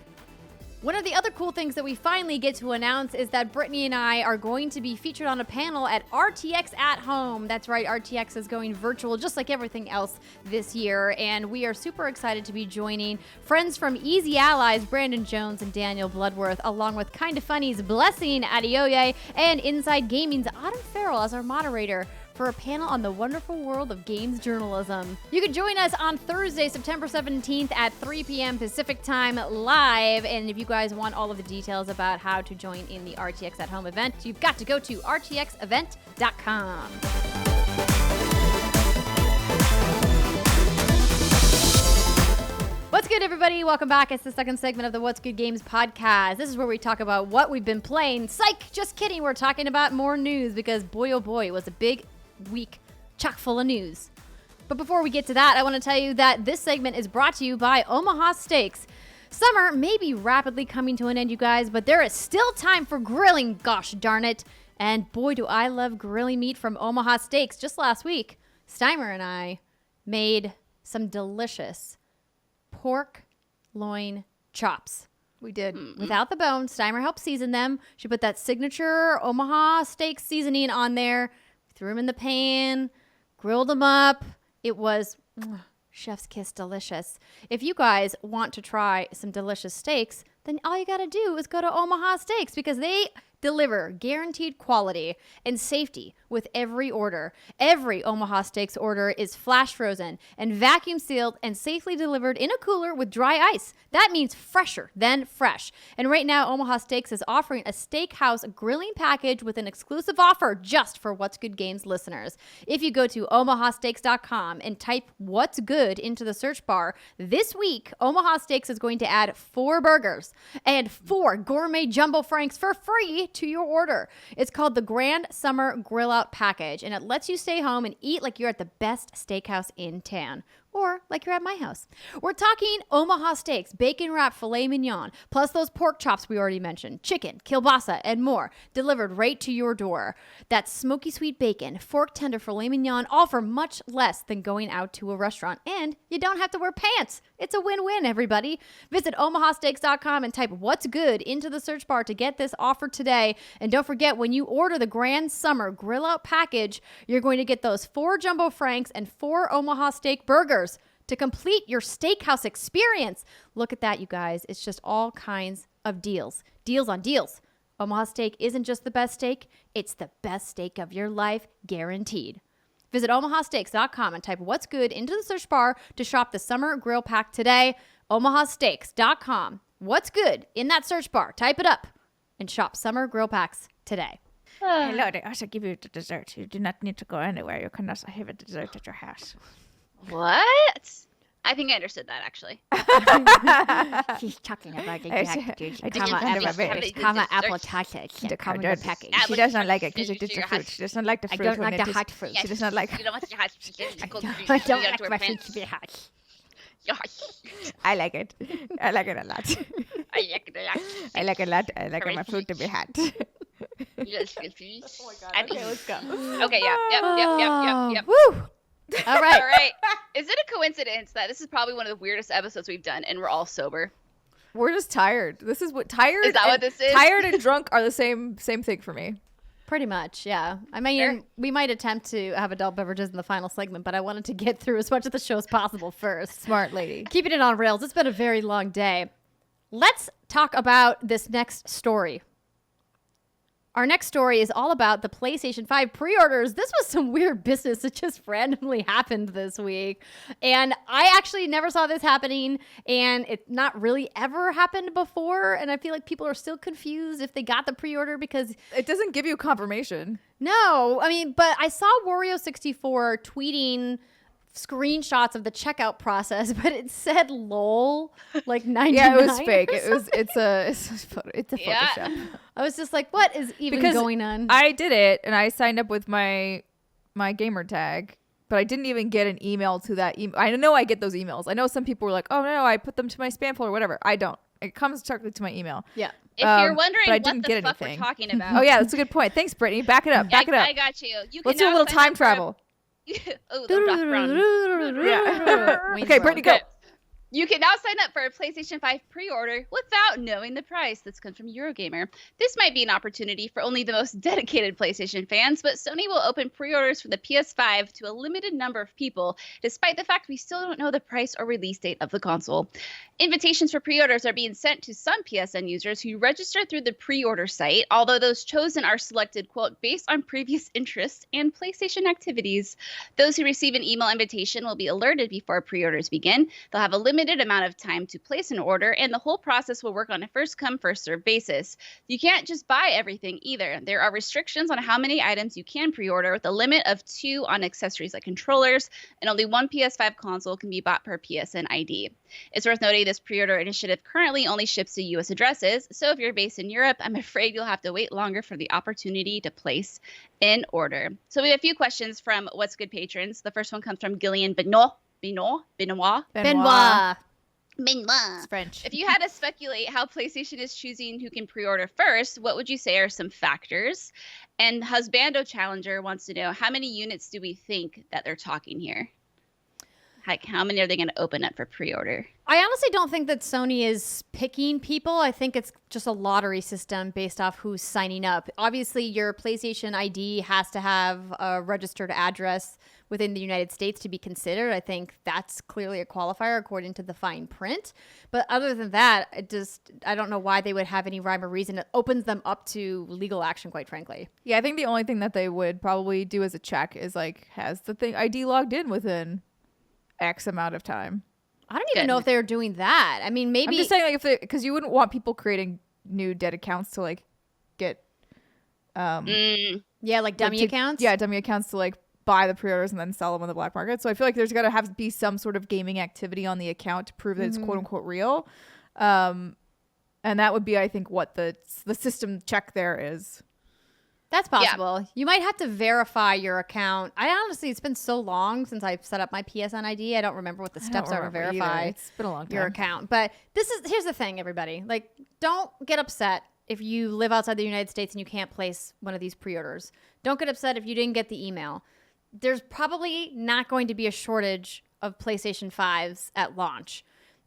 One of the other cool things that we finally get to announce is that Brittany and I are going to be featured on a panel at RTX at Home. That's right, RTX is going virtual just like everything else this year, and we are super excited to be joining friends from Easy Allies, Brandon Jones and Daniel Bloodworth, along with Kinda Funny's Blessing Adeoye and Inside Gaming's Autumn Farrell as our moderator for a panel on the wonderful world of games journalism. You can join us on Thursday, September 17th at 3 p.m. Pacific time live. And if you guys want all of the details about how to join in the RTX at Home event, you've got to go to rtxevent.com. What's good, everybody? Welcome back. It's the second segment of the What's Good Games podcast. This is where we talk about what we've been playing. Psych! Just kidding. We're talking about more news because boy, oh boy, it was a big week chock full of news. But before we get to that, I want to tell you that this segment is brought to you by Omaha Steaks. Summer may be rapidly coming to an end, you guys, but there is still time for grilling, gosh darn it. And boy, do I love grilling meat from Omaha Steaks. Just last week, Steimer and I made some delicious pork loin chops.
We did.
Without the bone. Steimer helped season them. She put that signature Omaha steak seasoning on there, threw them in the pan, grilled them up. It was Chef's kiss delicious. If you guys want to try some delicious steaks, then all you got to do is go to Omaha Steaks because they deliver guaranteed quality and safety with every order. Every Omaha Steaks order is flash frozen and vacuum sealed and safely delivered in a cooler with dry ice. That means fresher than fresh. And right now, Omaha Steaks is offering a steakhouse grilling package with an exclusive offer just for What's Good Games listeners. If you go to omahasteaks.com and type What's Good into the search bar, this week, Omaha Steaks is going to add 4 burgers and 4 gourmet jumbo franks for free to your order. It's called the Grand Summer Grill Out Package, and it lets you stay home and eat like you're at the best steakhouse in town. Or like you're at my house. We're talking Omaha Steaks, bacon wrapped filet mignon, plus those pork chops we already mentioned, chicken, kielbasa, and more, delivered right to your door. That's smoky sweet bacon, fork tender filet mignon, all for much less than going out to a restaurant. And you don't have to wear pants. It's a win-win, everybody. Visit omahasteaks.com and type What's Good into the search bar to get this offer today. And don't forget, when you order the Grand Summer Grill Out Package, you're going to get those 4 jumbo franks and 4 Omaha Steak burgers to complete your steakhouse experience. Look at that, you guys. It's just all kinds of deals. Deals on deals. Omaha Steak isn't just the best steak, it's the best steak of your life, guaranteed. Visit omahasteaks.com and type What's Good into the search bar to shop the Summer Grill Pack today. omahasteaks.com. What's good in that search bar? Type it up and shop Summer Grill Packs today.
Hello, they also give you the dessert. You do not need to go anywhere. You can also have a dessert at your house.
What? I think I understood that, actually.
She's talking about the
apple
tart.
She does not like it because it's the fruit. She does not like the fruit.
I don't like the hot fruit.
She does not like
You don't want your hot
I don't like my fruit to be hot.
I like it. I like it a lot.
I like it a lot.
I like it a lot. I like my fruit to be hot.
Yes, please.
Oh my god. Okay, let's go.
Okay, yep.
Woo! All right.
All right. Is it a coincidence that this is probably one of the weirdest episodes we've done and we're all sober?
We're just tired. This is what tired.
Is that what this is?
Tired and drunk are the same thing for me.
Pretty much, yeah. I mean,
Sure.
we might attempt to have adult beverages in the final segment, but I wanted to get through as much of the show as possible first.
Smart lady.
Keeping it on rails. It's been a very long day. Let's talk about this next story. Our next story is all about the PlayStation 5 pre-orders. This was some weird business that just randomly happened this week. And I actually never saw this happening, and it's not really ever happened before. And I feel like people are still confused if they got the pre-order because
It doesn't give you confirmation.
no, I mean, but I saw Wario64 tweeting screenshots of the checkout process, but it said lol like 99.
Yeah, it was fake. It's a Photoshop.
Yeah.
I was just like, what is even
Because
going on?
I did it and I signed up with my gamer tag, but I didn't even get an email to that email. I know I get those emails. I know some people were like, oh no, I put them to my spam folder or whatever. I don't. It comes directly to my email.
Yeah.
If you're
but
wondering
I
what
didn't
the
get
fuck
anything.
we're talking about.
Oh yeah, that's a good point. Thanks, Brittany. Back it up. Back it up.
I got you. You
Let's
can
do a
now
little
sign
time
up for-
travel.
Oh, the Doc Brown.
Yeah.
Wayne's
Okay,
World.
Brittany, go.
Okay. You can now sign up for a PlayStation 5 pre-order without knowing the price. This comes from Eurogamer. This might be an opportunity for only the most dedicated PlayStation fans, but Sony will open pre-orders for the PS5 to a limited number of people, despite the fact we still don't know the price or release date of the console. Invitations for pre-orders are being sent to some PSN users who register through the pre-order site, although those chosen are selected, quote, based on previous interests and PlayStation activities. Those who receive an email invitation will be alerted before pre-orders begin. They'll have a limited amount of time to place an order, and the whole process will work on a first-come, first-served basis. You can't just buy everything either. There are restrictions on how many items you can pre-order, with a limit of 2 on accessories like controllers, and only 1 PS5 console can be bought per PSN ID. It's worth noting this pre-order initiative currently only ships to U.S. addresses, so if you're based in Europe, I'm afraid you'll have to wait longer for the opportunity to place an order. So we have a few questions from What's Good patrons. The first one comes from Gillian Benoit.
Benoit.
It's French.
If you had to speculate how PlayStation is choosing who can pre-order first, what would you say are some factors? And Husbando Challenger wants to know, how many units do we think that they're talking here? Like, how many are they going to open up for pre-order?
I honestly don't think that Sony is picking people. I think it's just a lottery system based off who's signing up. Obviously, your PlayStation ID has to have a registered address within the United States to be considered. I think that's clearly a qualifier according to the fine print. But other than that, I don't know why they would have any rhyme or reason. It opens them up to legal action, quite frankly.
Yeah, I think the only thing that they would probably do as a check is like, has the thing ID logged in within X amount of time?
I don't even know if they're doing that. I mean, maybe.
I'm just saying, like, because you wouldn't want people creating new dead accounts to like get,
yeah, like dummy accounts.
Yeah, dummy accounts to like buy the pre-orders and then sell them on the black market. So I feel like there's got to have to be some sort of gaming activity on the account to prove that it's quote unquote real. And that would be, I think, what the system check there is.
That's possible. Yeah. You might have to verify your account. It's been so long since I've set up my PSN ID. I don't remember what the steps are to verify
It's been a long time.
Your account. But here's the thing, everybody. Like, don't get upset if you live outside the United States and you can't place one of these pre-orders. Don't get upset if you didn't get the email. There's probably not going to be a shortage of PlayStation 5s at launch.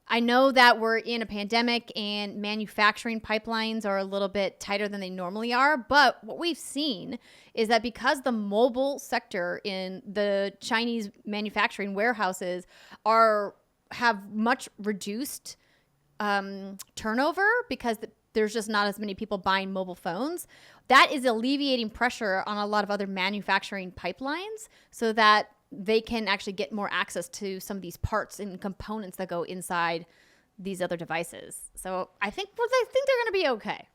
I know that we're in a pandemic and manufacturing pipelines are a little bit tighter than they normally are, but what we've seen is that because the mobile sector in the Chinese manufacturing warehouses have much reduced turnover because there's just not as many people buying mobile phones, that is alleviating pressure on a lot of other manufacturing pipelines so that they can actually get more access to some of these parts and components that go inside these other devices. So I think they're going to be okay.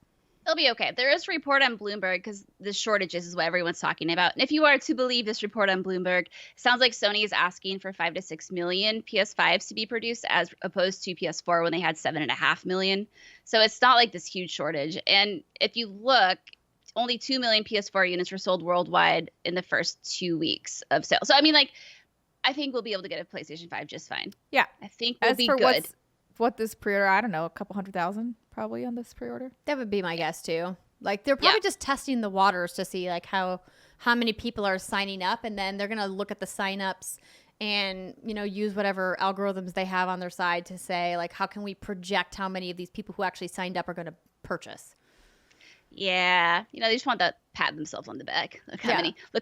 They'll be okay. There is a report on Bloomberg because the shortages is what everyone's talking about. And if you are to believe this report on Bloomberg, it sounds like Sony is asking for 5 to 6 million PS5s to be produced as opposed to PS4 when they had 7.5 million. So it's not like this huge shortage. And if you look, only 2 million PS4 units were sold worldwide in the first 2 weeks of sales. So, I mean, like, I think we'll be able to get a PlayStation 5 just fine.
Yeah.
I think we'll be good.
What this pre-order, I don't know, a couple 100,000 probably on this pre-order.
That would be my guess, too. Like, they're probably just testing the waters to see, like, how many people are signing up. And then they're going to look at the signups and, use whatever algorithms they have on their side to say, like, how can we project how many of these people who actually signed up are going to purchase?
Yeah, they just want to pat themselves on the back. Look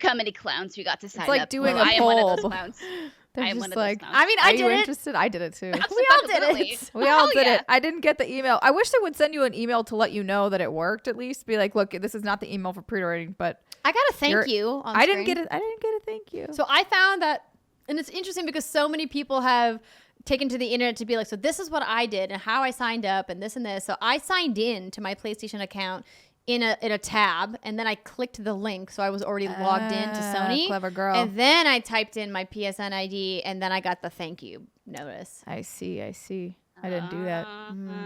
how many clowns you got to sign up.
It's like doing a poll.
I am one of those clowns. I am one of those clowns.
I mean, I did it.
Interested? I did it too.
We all did it.
We all did it. I didn't get the email. I wish they would send you an email to let you know that it worked. At least be like, look, this is not the email for pre-ordering, but
I got a thank you. On
I didn't get it. I didn't get a thank you.
So I found that, and it's interesting because so many people have taken to the internet to be like, so this is what I did and how I signed up and this and this. So I signed in to my PlayStation account in a tab, and then I clicked the link, so I was already logged in to Sony.
Clever girl.
And then I typed in my PSN ID, and then I got the thank you notice.
I see. I didn't do that.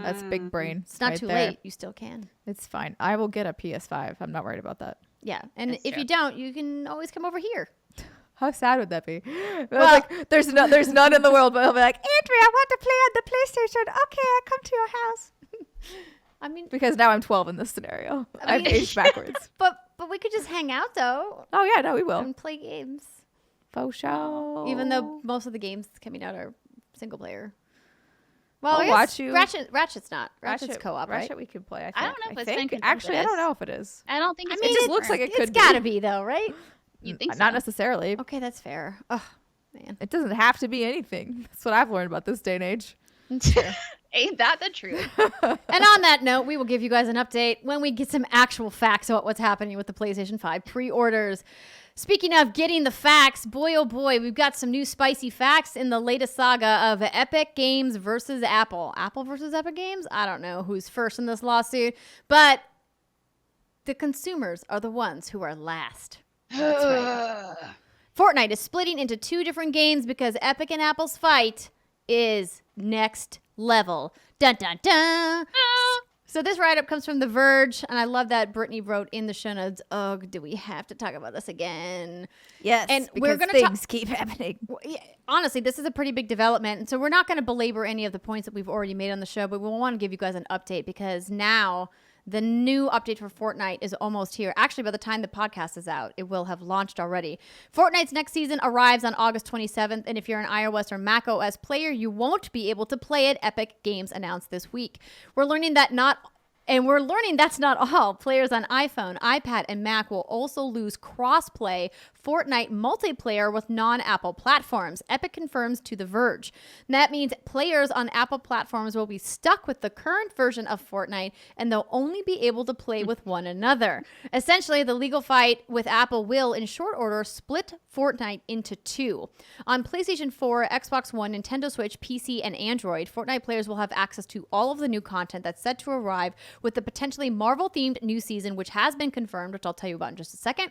That's big brain.
It's not
right
too
there.
late. You still can.
It's fine. I will get a PS5. I'm not worried about that.
Yeah, and
That's
if
true.
you don't, you can always come over here.
How sad would that be? Well, like, there's none in the world, but I'll be like, Andrea, I want to play on the PlayStation. Okay, I come to your house.
I mean,
because now I'm 12 in this scenario. I've aged backwards.
but we could just hang out though.
Oh yeah, no, we will.
And play games.
Foshee.
Even though most of the games coming out are single player. Well,
I'll
I guess
watch you.
Ratchet's not. Ratchet's co-op, right?
Ratchet we could play. I think.
I don't know if it's been confirmed
Actually,
for
I don't
this.
know if it is.
I don't think it's
I mean,
It just looks like it could
It's gotta be though, right?
You think so?
Not necessarily.
Okay, that's fair. Oh, man.
It doesn't have to be anything. That's what I've learned about this day and age.
Ain't that the truth?
And on that note, we will give you guys an update when we get some actual facts about what's happening with the PlayStation 5 pre-orders. Speaking of getting the facts, boy oh boy, we've got some new spicy facts in the latest saga of Epic Games versus Apple. Apple versus Epic Games? I don't know who's first in this lawsuit, but the consumers are the ones who are last. That's right. Fortnite is splitting into 2 different games because Epic and Apple's fight is next level. Dun dun dun. So this write-up comes from The Verge, and I love that Brittany wrote in the show notes, oh, do we have to talk about this again?
Yes,
And
because
we're gonna
things keep happening.
Honestly, this is a pretty big development, and so we're not going to belabor any of the points that we've already made on the show, but we want to give you guys an update because now The new update for Fortnite is almost here. Actually, by the time the podcast is out, it will have launched already. Fortnite's next season arrives on August 27th, and if you're an iOS or Mac OS player, you won't be able to play it, Epic Games announced this week. We're learning that's not all. Players on iPhone, iPad, and Mac will also lose cross-play Fortnite multiplayer with non-Apple platforms. Epic confirms to The Verge. And that means players on Apple platforms will be stuck with the current version of Fortnite, and they'll only be able to play with one another. Essentially, the legal fight with Apple will, in short order, split Fortnite into two. On PlayStation 4, Xbox One, Nintendo Switch, PC, and Android, Fortnite players will have access to all of the new content that's set to arrive with the potentially Marvel-themed new season, which has been confirmed, which I'll tell you about in just a second.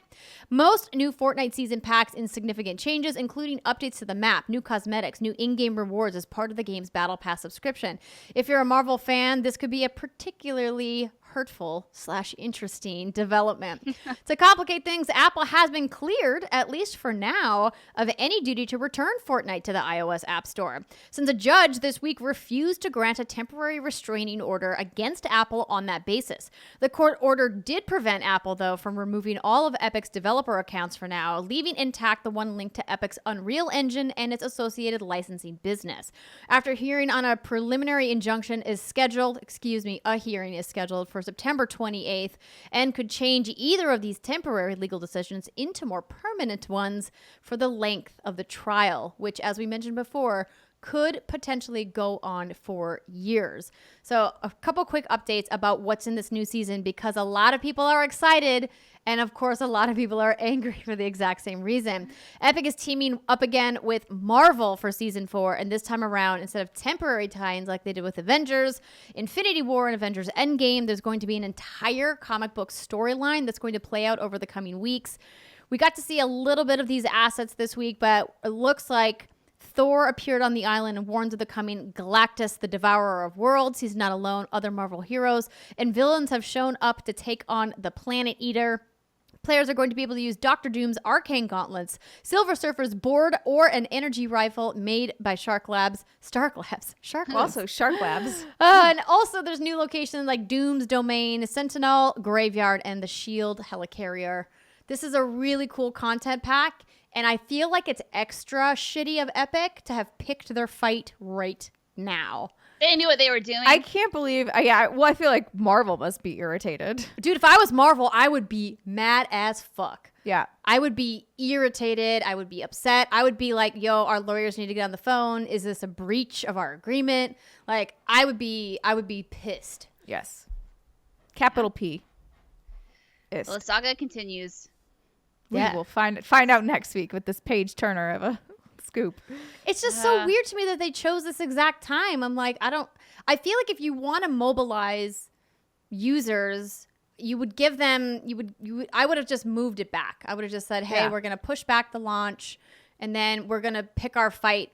Most new Fortnite season packs in significant changes, including updates to the map, new cosmetics, new in-game rewards as part of the game's Battle Pass subscription. If you're a Marvel fan, this could be a particularly hurtful/interesting development. To complicate things, Apple has been cleared, at least for now, of any duty to return Fortnite to the iOS App Store, since a judge this week refused to grant a temporary restraining order against Apple on that basis. The court order did prevent Apple, though, from removing all of Epic's developer accounts for now, leaving intact the one linked to Epic's Unreal Engine and its associated licensing business. After hearing on a preliminary injunction is scheduled, a hearing is scheduled for September 28th, and could change either of these temporary legal decisions into more permanent ones for the length of the trial, which, as we mentioned before, could potentially go on for years. So a couple quick updates about what's in this new season, because a lot of people are excited, and of course a lot of people are angry for the exact same reason. Epic is teaming up again with Marvel for season 4, and this time around, instead of temporary tie-ins like they did with Avengers, Infinity War, and Avengers Endgame, there's going to be an entire comic book storyline that's going to play out over the coming weeks. We got to see a little bit of these assets this week, but it looks like Thor appeared on the island and warns of the coming Galactus, the Devourer of Worlds. He's not alone. Other Marvel heroes and villains have shown up to take on the Planet Eater. Players are going to be able to use Doctor Doom's arcane gauntlets, Silver Surfer's board, or an energy rifle made by Shark Labs.
Also Shark Labs.
And also there's new locations like Doom's Domain, Sentinel, Graveyard, and the Shield Helicarrier. This is a really cool content pack, and I feel like it's extra shitty of Epic to have picked their fight right now.
They knew what they were doing.
I can't believe. I feel like Marvel must be irritated.
Dude, if I was Marvel, I would be mad as fuck.
Yeah.
I would be irritated. I would be upset. I would be like, yo, our lawyers need to get on the phone. Is this a breach of our agreement? Like, I would be pissed.
Yes. Capital P.
Well, the saga continues.
We will find out next week with this page turner of a scoop.
It's just so weird to me that they chose this exact time. I'm like, I feel like if you want to mobilize users, you would give them, I would have just moved it back. I would have just said, hey, we're going to push back the launch, and then we're going to pick our fight,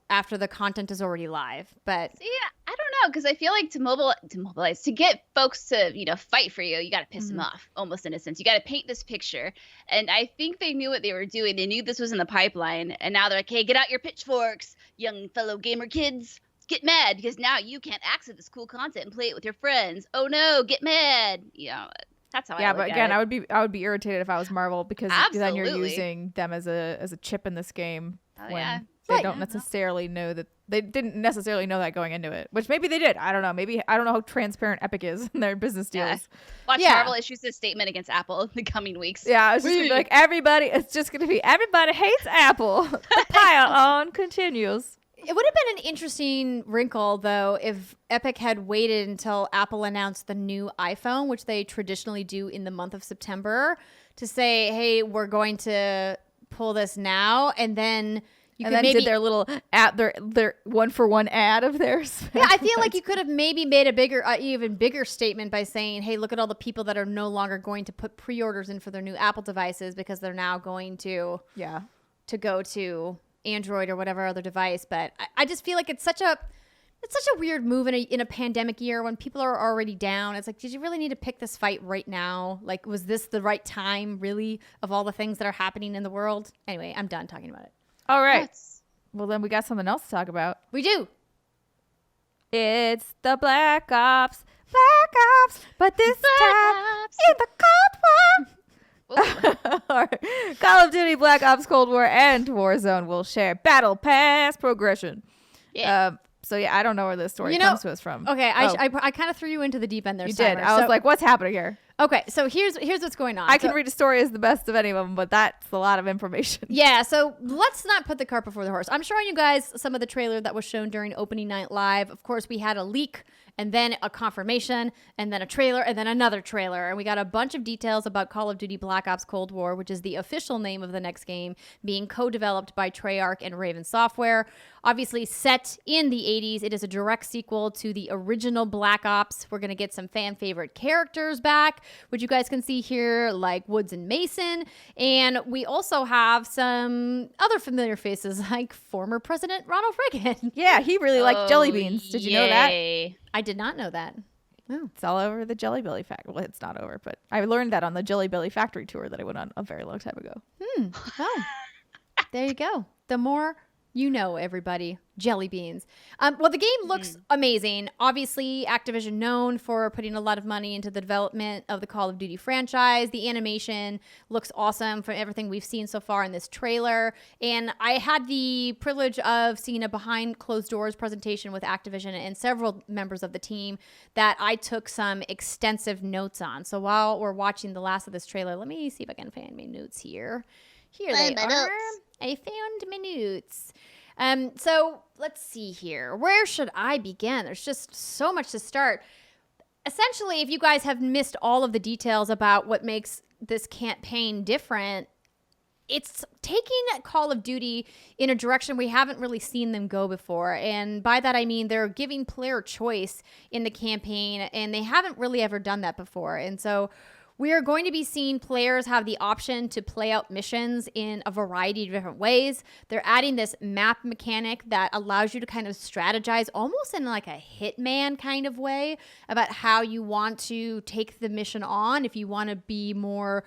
after the content is already live. But
see, I don't know, because I feel like to mobilize, to get folks to, fight for you, you got to piss them off, almost in a sense. You got to paint this picture. And I think they knew what they were doing. They knew this was in the pipeline. And now they're like, hey, get out your pitchforks, young fellow gamer kids. Get mad, because now you can't access this cool content and play it with your friends. Oh no, get mad. That's how I look
but again, I would be irritated if I was Marvel, because then you're using them as a chip in this game. They don't necessarily know that. They didn't necessarily know that going into it, which maybe they did. I don't know. Maybe I don't know how transparent Epic is in their business deals.
Watch Marvel issues a statement against Apple in the coming weeks.
Yeah, it's just gonna be like everybody hates Apple. The pile on continues.
It would have been an interesting wrinkle, though, if Epic had waited until Apple announced the new iPhone, which they traditionally do in the month of September, to say, hey, we're going to pull this now, and then did their little ad, their 1-for-1 ad of theirs. Yeah, I feel like you could have maybe made a even bigger statement by saying, hey, look at all the people that are no longer going to put pre-orders in for their new Apple devices because they're now going to go to Android or whatever other device. But I just feel like it's such a weird move in a pandemic year when people are already down. It's like, did you really need to pick this fight right now? Like, was this the right time, really, of all the things that are happening in the world? Anyway, I'm done talking about it.
All right. Well, then we got something else to talk about.
We do.
It's the Black Ops Black Ops, but this time in the Cold War. Call of Duty, Black Ops Cold War, and Warzone will share Battle Pass progression.
Yeah.
So yeah, I don't know where this story comes to us from.
Okay, I kind of threw you into the deep end there.
You
Steimer.
did. I was like, what's happening here?
Okay, so here's what's going on.
I can read a story as the best of any of them, but that's a lot of information.
Yeah, so let's not put the cart before the horse. I'm showing you guys some of the trailer that was shown during opening night live. Of course, we had a leak and then a confirmation and then a trailer and then another trailer. And we got a bunch of details about Call of Duty Black Ops Cold War, which is the official name of the next game, being co-developed by Treyarch and Raven Software. Obviously set in the 80s, it is a direct sequel to the original Black Ops. We're going to get some fan favorite characters back, which you guys can see here, like Woods and Mason. And we also have some other familiar faces, like former President Ronald Reagan.
Yeah, he really liked jelly beans. Did you know that?
I did not know that. Oh.
It's all over the Jelly Belly factory. Well, it's not over, but I learned that on the Jelly Belly factory tour that I went on a very long time ago.
Oh, there you go. The more you know, everybody. Jelly beans. Well, the game looks amazing. Obviously, Activision known for putting a lot of money into the development of the Call of Duty franchise. The animation looks awesome from everything we've seen so far in this trailer. And I had the privilege of seeing a behind closed doors presentation with Activision and several members of the team that I took some extensive notes on. So while we're watching the last of this trailer, let me see if I can find my notes here. Here they are. I found my notes. So let's see here. Where should I begin? There's just so much to start. Essentially, if you guys have missed all of the details about what makes this campaign different, it's taking Call of Duty in a direction we haven't really seen them go before. And by that, I mean they're giving player choice in the campaign, and they haven't really ever done that before. And so we are going to be seeing players have the option to play out missions in a variety of different ways. They're adding this map mechanic that allows you to kind of strategize almost in like a Hitman kind of way about how you want to take the mission on. If you want to be more,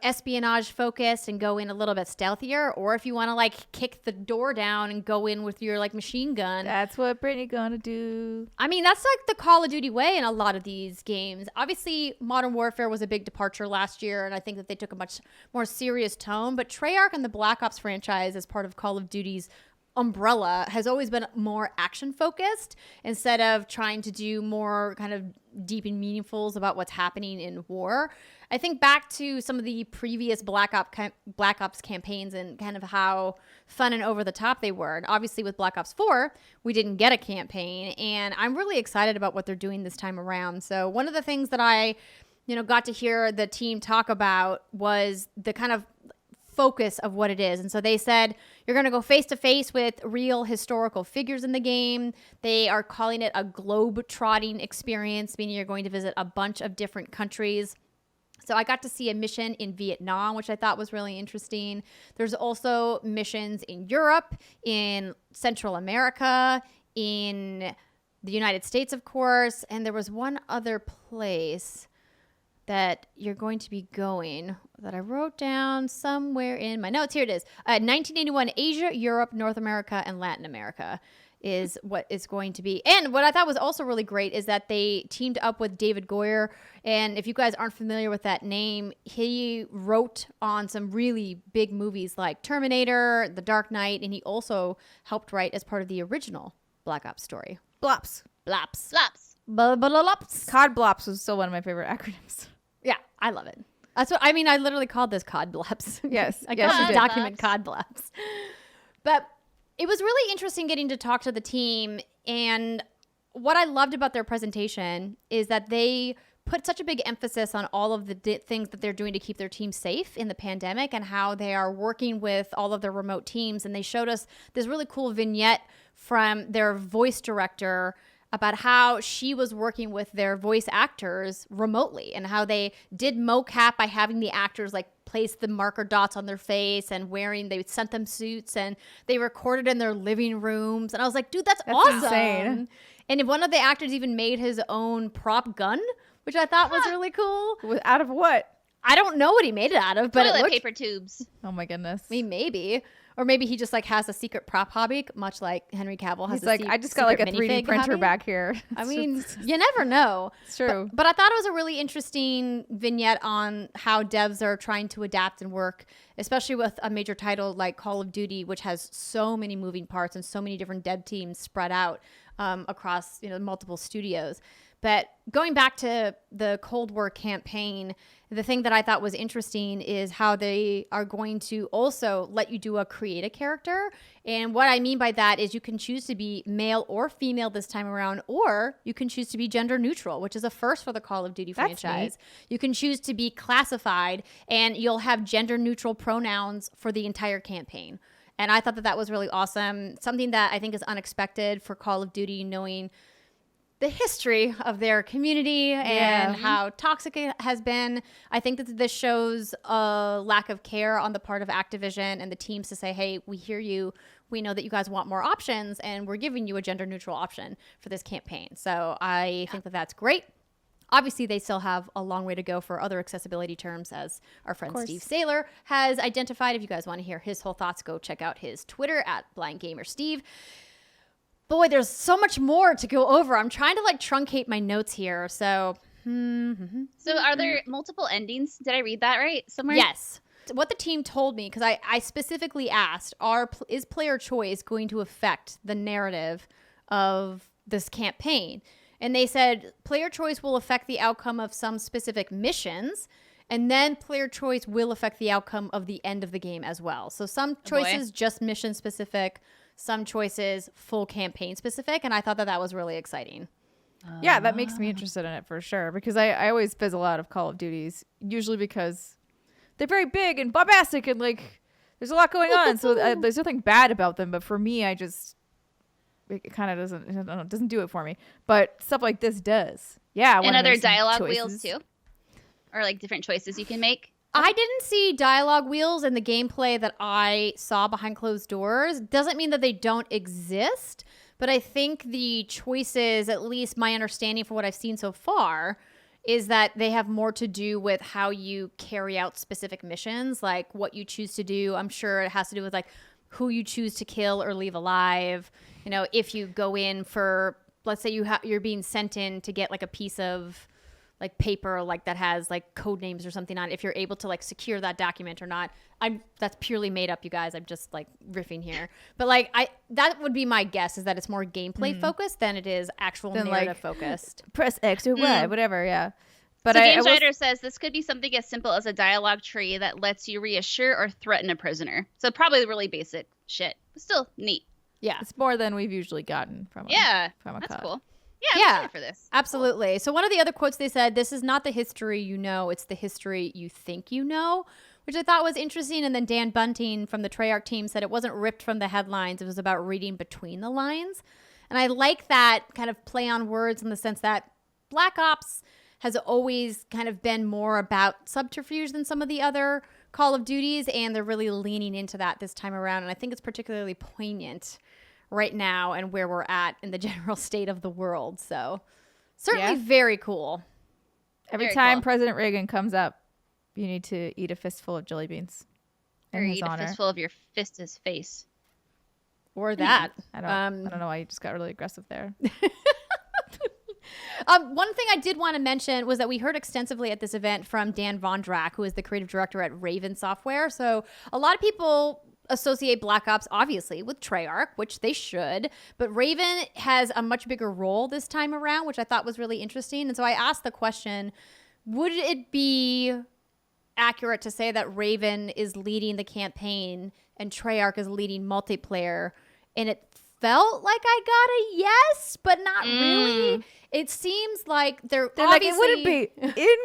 espionage focused and go in a little bit stealthier, or if you want to like kick the door down and go in with your like machine gun.
That's what Brittany gonna do.
I mean, that's like the Call of Duty way in a lot of these games. Obviously, Modern Warfare was a big departure last year, and I think that they took a much more serious tone. But Treyarch and the Black Ops franchise, as part of Call of Duty's umbrella, has always been more action focused instead of trying to do more kind of deep and meaningfuls about what's happening in war. I think back to some of the previous Black Ops campaigns and kind of how fun and over the top they were. And obviously with Black Ops 4, we didn't get a campaign, and I'm really excited about what they're doing this time around. So one of the things that I, got to hear the team talk about was the kind of focus of what it is. And so they said, you're going to go face to face with real historical figures in the game. They are calling it a globe-trotting experience, meaning you're going to visit a bunch of different countries. So I got to see a mission in Vietnam, which I thought was really interesting. There's also missions in Europe, in Central America, in the United States, of course. And there was one other place that you're going to be going that I wrote down somewhere in my notes. Here it is. 1981, Asia, Europe, North America, and Latin America is what is going to be. And what I thought was also really great is that they teamed up with David Goyer. And if you guys aren't familiar with that name, he wrote on some really big movies like Terminator, The Dark Knight, and he also helped write as part of the original Black Ops story.
Blops.
Blops.
Flops.
Blops.
COD Blops was still one of my favorite acronyms.
Yeah, I love it. That's what I mean. I literally called this COD Blops.
Yes.
I
yes,
called
you
the
did.
document COD Blops. But it was really interesting getting to talk to the team. And what I loved about their presentation is that they put such a big emphasis on all of the things that they're doing to keep their team safe in the pandemic and how they are working with all of their remote teams. And they showed us this really cool vignette from their voice director about how she was working with their voice actors remotely and how they did mocap by having the actors like place the marker dots on their face and they sent them suits and they recorded in their living rooms. And I was like, dude, that's awesome.
Insane.
And one of the actors even made his own prop gun, which I thought was really cool.
Out of what?
I don't know what he made it out of, but
Toilet
it looked
paper tubes.
Oh my goodness.
maybe. Or maybe he just like has a secret prop hobby, much like Henry Cavill has.
He's like, I just got like a 3D printer
hobby.
back here.
I mean, you never know.
It's true.
But I thought it was a really interesting vignette on how devs are trying to adapt and work, especially with a major title like Call of Duty, which has so many moving parts and so many different dev teams spread out across multiple studios. But going back to the Cold War campaign, the thing that I thought was interesting is how they are going to also let you create a character. And what I mean by that is you can choose to be male or female this time around, or you can choose to be gender neutral, which is a first for the Call of Duty franchise. You can choose to be classified, and you'll have gender neutral pronouns for the entire campaign. And I thought that was really awesome. Something that I think is unexpected for Call of Duty, knowing the history of their community and how toxic it has been. I think that this shows a lack of care on the part of Activision and the teams to say, hey, we hear you. We know that you guys want more options, and we're giving you a gender neutral option for this campaign. So I think that that's great. Obviously, they still have a long way to go for other accessibility terms, as our friend Steve Saylor has identified. If you guys want to hear his whole thoughts, go check out his Twitter at BlindGamerSteve. Boy, there's so much more to go over. I'm trying to truncate my notes here. So
are there multiple endings? Did I read that right somewhere?
Yes. What the team told me, because I specifically asked, is player choice going to affect the narrative of this campaign? And they said player choice will affect the outcome of some specific missions, and then player choice will affect the outcome of the end of the game as well. So some choices just mission specific, some choices full campaign specific, and I thought that was really exciting.
Yeah, that makes me interested in it for sure, because I always fizzle out of Call of Duties, usually because they're very big and bombastic and there's a lot going on. So there's nothing bad about them, but for me, it kind of doesn't do it for me. But stuff like this does. Yeah.
And other dialogue wheels too, or different choices you can make.
I didn't see dialogue wheels in the gameplay that I saw behind closed doors. Doesn't mean that they don't exist, but I think the choices, at least my understanding for what I've seen so far, is that they have more to do with how you carry out specific missions, like what you choose to do. I'm sure it has to do with who you choose to kill or leave alive. If you go in for, let's say you're being sent in to get a piece of paper that has code names or something on it, if you're able to secure that document or not. That's purely made up, you guys. I'm just riffing here, but that would be my guess, is that it's more gameplay focused than it is actual narrative focused.
Press X or Y, whatever. Yeah. But
so Games Writer says this could be something as simple as a dialogue tree that lets you reassure or threaten a prisoner. So probably really basic shit, but still neat.
Yeah,
it's more than we've usually gotten from a
that's
cut.
cool. Yeah, I'm excited for this.
Absolutely. Cool. So one of the other quotes they said, this is not the history you know, it's the history you think you know, which I thought was interesting. And then Dan Bunting from the Treyarch team said it wasn't ripped from the headlines. It was about reading between the lines. And I like that kind of play on words, in the sense that Black Ops has always kind of been more about subterfuge than some of the other Call of Duties, and they're really leaning into that this time around. And I think it's particularly poignant right now and where we're at in the general state of the world. So certainly very cool.
Every time President Reagan comes up, you need to eat a fistful of jelly beans.
Or eat a fistful of your fist's face.
Or that.
I don't know why you just got really aggressive there.
One thing I did want to mention was that we heard extensively at this event from Dan Vondrack, who is the creative director at Raven Software. So a lot of people associate Black Ops, obviously, with Treyarch, which they should. But Raven has a much bigger role this time around, which I thought was really interesting. And so I asked the question, would it be accurate to say that Raven is leading the campaign and Treyarch is leading multiplayer? And it felt like I got a yes, but not really. It seems like they're obviously,
it wouldn't be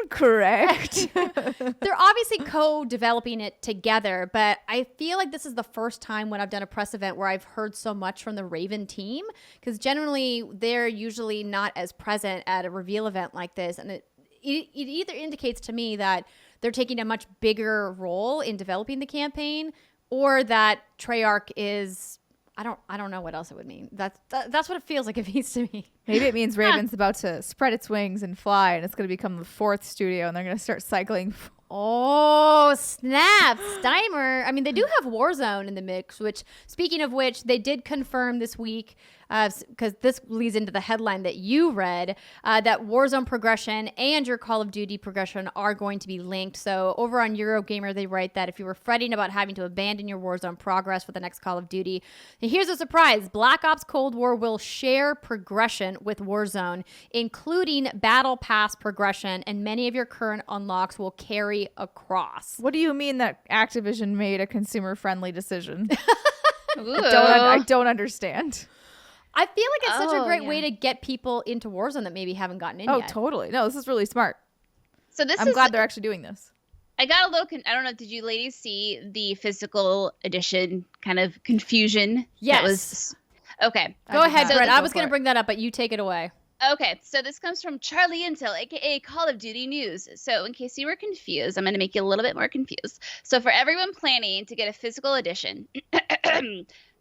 incorrect.
They're obviously co-developing it together, but I feel like this is the first time when I've done a press event where I've heard so much from the Raven team, because generally they're usually not as present at a reveal event like this, and it either indicates to me that they're taking a much bigger role in developing the campaign, or that Treyarch is, I don't know what else it would mean. That's what it feels like it means to me.
Maybe it means Raven's about to spread its wings and fly, and it's going to become the 4th studio, and they're going to start cycling.
Oh, snap. Steimer. I mean, they do have Warzone in the mix, which, speaking of which, they did confirm this week, because this leads into the headline that you read, that Warzone progression and your Call of Duty progression are going to be linked. So over on Eurogamer, they write that if you were fretting about having to abandon your Warzone progress for the next Call of Duty, here's a surprise. Black Ops Cold War will share progression with Warzone, including Battle Pass progression, and many of your current unlocks will carry across.
What do you mean that Activision made a consumer-friendly decision?
Ooh.
I don't understand.
I feel like it's such a great way to get people into Warzone that maybe haven't gotten in yet.
Oh, totally. No, this is really smart.
So
I'm glad they're actually doing this.
I got a little, I don't know, did you ladies see the physical edition kind of confusion?
Yes.
Okay.
Go ahead, Brett. I was going to bring that up, but you take it away.
Okay, so this comes from Charlie Intel, aka Call of Duty News. So in case you were confused, I'm going to make you a little bit more confused. So for everyone planning to get a physical edition,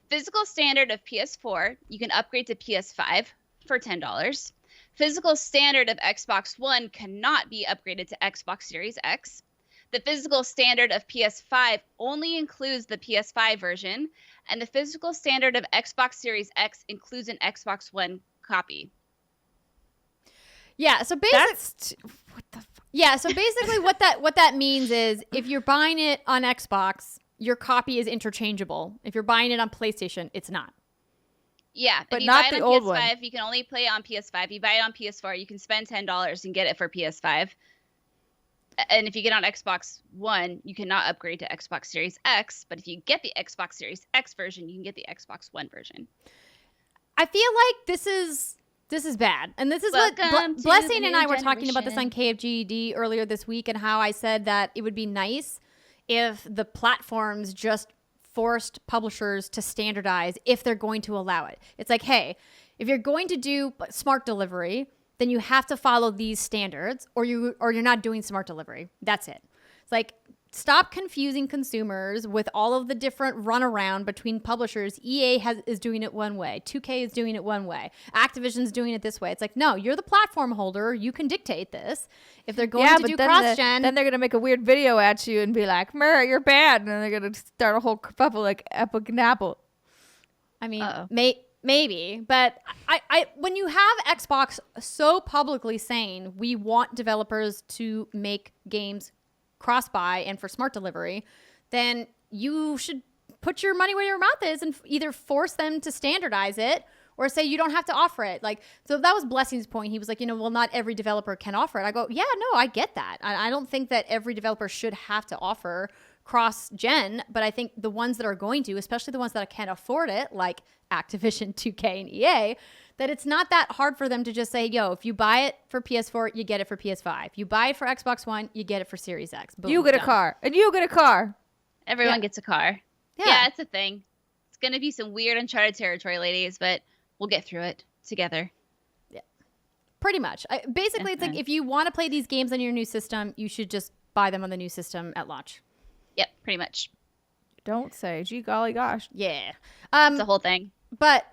physical standard of PS4, you can upgrade to PS5 for $10. Physical standard of Xbox One cannot be upgraded to Xbox Series X. The physical standard of PS5 only includes the PS5 version, and the physical standard of Xbox Series X includes an Xbox One copy.
Yeah, so basically, what that means is if you're buying it on Xbox, your copy is interchangeable. If you're buying it on PlayStation, it's not.
Yeah,
but
if you
not
buy it
the
on
old
PS5,
one.
you can only play it on PS5. If you buy it on PS4, you can spend $10 and get it for PS5. And if you get on Xbox One, you cannot upgrade to Xbox Series X. But if you get the Xbox Series X version, you can get the Xbox One version.
I feel like this is bad. And this is what Blessing and I were talking about this on KFGD earlier this week, and how I said that it would be nice if the platforms just forced publishers to standardize if they're going to allow it. It's like, hey, if you're going to do smart delivery, then you have to follow these standards, or you're not doing smart delivery. That's it. It's like, stop confusing consumers with all of the different runaround between publishers. EA is doing it one way. 2K is doing it one way. Activision's doing it this way. It's like, no, you're the platform holder. You can dictate this. If they're going to do cross-gen.
Then they're going to make a weird video at you and be like, Mer, you're bad. And then they're going to start a whole kerfuffle like Epic and Apple.
I mean, maybe. But I when you have Xbox so publicly saying we want developers to make games cross-buy and for smart delivery, then you should put your money where your mouth is and either force them to standardize it or say you don't have to offer it. Like, so that was Blessing's point. He was like, well, not every developer can offer it. I go, yeah, no, I get that. I don't think that every developer should have to offer cross-gen, but I think the ones that are going to, especially the ones that can't afford it, like Activision, 2K, and EA, that it's not that hard for them to just say, yo, if you buy it for PS4, you get it for PS5. You buy it for Xbox One, you get it for Series X. Boom,
you get
done.
a car. And you get a car.
Everyone gets a car. Yeah, it's a thing. It's going to be some weird uncharted territory, ladies, but we'll get through it together.
Yeah, pretty much. Basically, it's like if you want to play these games on your new system, you should just buy them on the new system at launch.
Yep, pretty much.
Don't say. Gee, golly gosh.
Yeah.
It's the whole thing.
But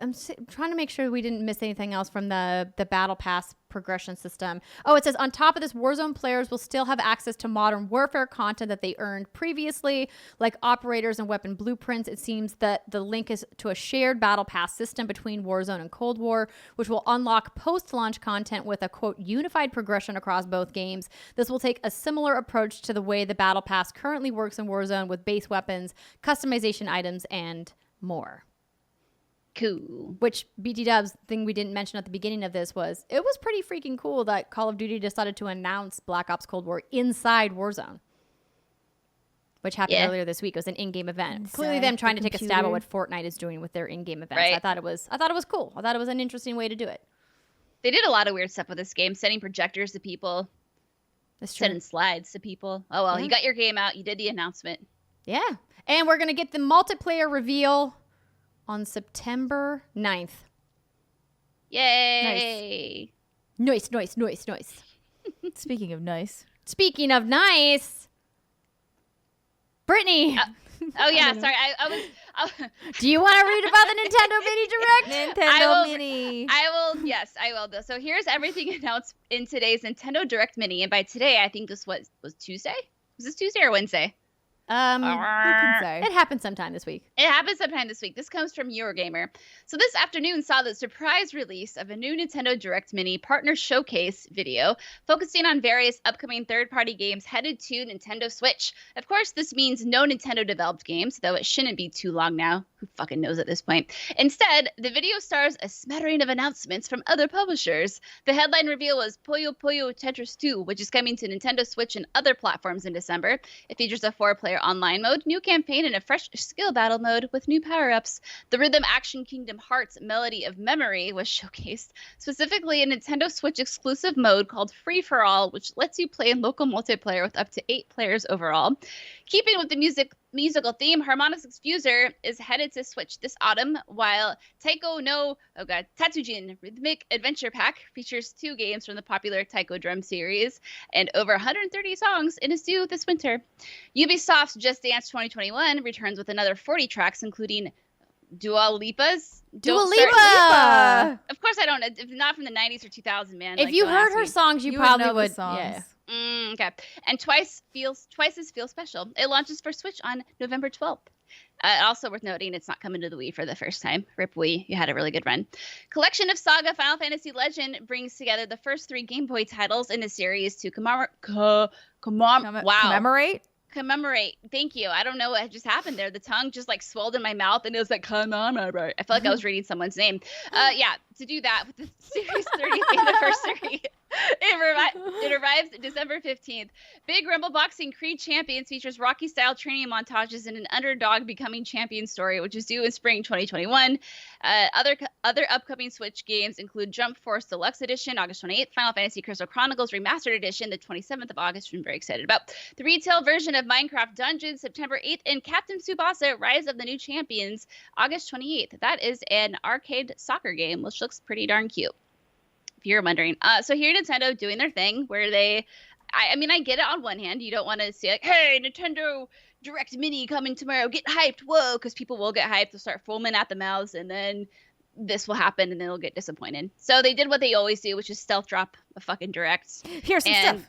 I'm trying to make sure we didn't miss anything else from the Battle Pass progression system. Oh, it says on top of this, Warzone players will still have access to Modern Warfare content that they earned previously, like operators and weapon blueprints. It seems that the link is to a shared Battle Pass system between Warzone and Cold War, which will unlock post-launch content with a, quote, unified progression across both games. This will take a similar approach to the way the Battle Pass currently works in Warzone, with base weapons, customization items, and more.
Cool.
Which, BT Dubs, thing we didn't mention at the beginning of this was, it was pretty freaking cool that Call of Duty decided to announce Black Ops Cold War inside Warzone, which happened earlier this week. It was an in-game event. Clearly them trying to take a stab at what Fortnite is doing with their in-game events. Right. I thought it was cool. I thought it was an interesting way to do it.
They did a lot of weird stuff with this game, sending projectors to people, sending slides to people. Oh, well, you got your game out. You did the announcement.
Yeah. And we're going to get the multiplayer reveal on September 9th.
Yay!
Nice.
Speaking of nice.
Brittany.
Oh yeah, sorry.
Do you want to read about the Nintendo Mini Direct?
Nintendo Mini.
I will. Yes, I will. So here's everything announced in today's Nintendo Direct Mini. And by today, I think this was Tuesday. Was this Tuesday or Wednesday?
Who can say?
It happened sometime this week.
It happened sometime this week. This comes from Eurogamer. So this afternoon saw the surprise release of a new Nintendo Direct Mini partner showcase video focusing on various upcoming third-party games headed to Nintendo Switch. Of course, this means no Nintendo-developed games, though it shouldn't be too long now. Who fucking knows at this point? Instead, the video stars a smattering of announcements from other publishers. The headline reveal was Puyo Puyo Tetris 2, which is coming to Nintendo Switch and other platforms in December. It features a 4-player online mode, new campaign, and a fresh skill battle mode with new power-ups. The Rhythm Action Kingdom Hearts Melody of Memory was showcased, specifically a Nintendo Switch exclusive mode called Free For All, which lets you play in local multiplayer with up to 8 players overall. Keeping with the musical theme, Harmonix Fuser is headed to Switch this autumn, while Tatsujin Rhythmic Adventure Pack features 2 games from the popular Taiko Drum series and over 130 songs in its due this winter. Ubisoft's Just Dance 2021 returns with another 40 tracks, including Dua Lipa's
Dua
Don't Start-
Lipa!
Of course I don't. If not from the 90s or 2000, man.
If
like
you
the
heard
last
her
week.
songs, you
would
probably
know the
would.
songs.
Yeah.
Okay. And Twice's Feels Special. It launches for Switch on November 12th. Also worth noting, it's not coming to the Wii for the first time. Rip Wii, you had a really good run. Collection of Saga Final Fantasy Legend brings together the first 3 Game Boy titles in the series to commemorate. Thank you. I don't know what just happened there. The tongue just like swelled in my mouth and it was like, commemorate. I felt like I was reading someone's name. To do that with the series 30th anniversary. It arrives December 15th. Big Rumble Boxing Creed Champions features Rocky-style training montages and an underdog becoming champion story, which is due in spring 2021. Other upcoming Switch games include Jump Force Deluxe Edition, August 28th, Final Fantasy Crystal Chronicles Remastered Edition, the 27th of August, which I'm very excited about. The retail version of Minecraft Dungeons, September 8th, and Captain Tsubasa Rise of the New Champions, August 28th. That is an arcade soccer game, which looks pretty darn cute. If you're wondering. So here Nintendo doing their thing where I get it on one hand. You don't want to say like, hey, Nintendo Direct Mini coming tomorrow. Get hyped. Whoa. Because people will get hyped. They'll start foaming at the mouths and then this will happen and then they'll get disappointed. So they did what they always do, which is stealth drop a fucking Direct.
Here's some stuff.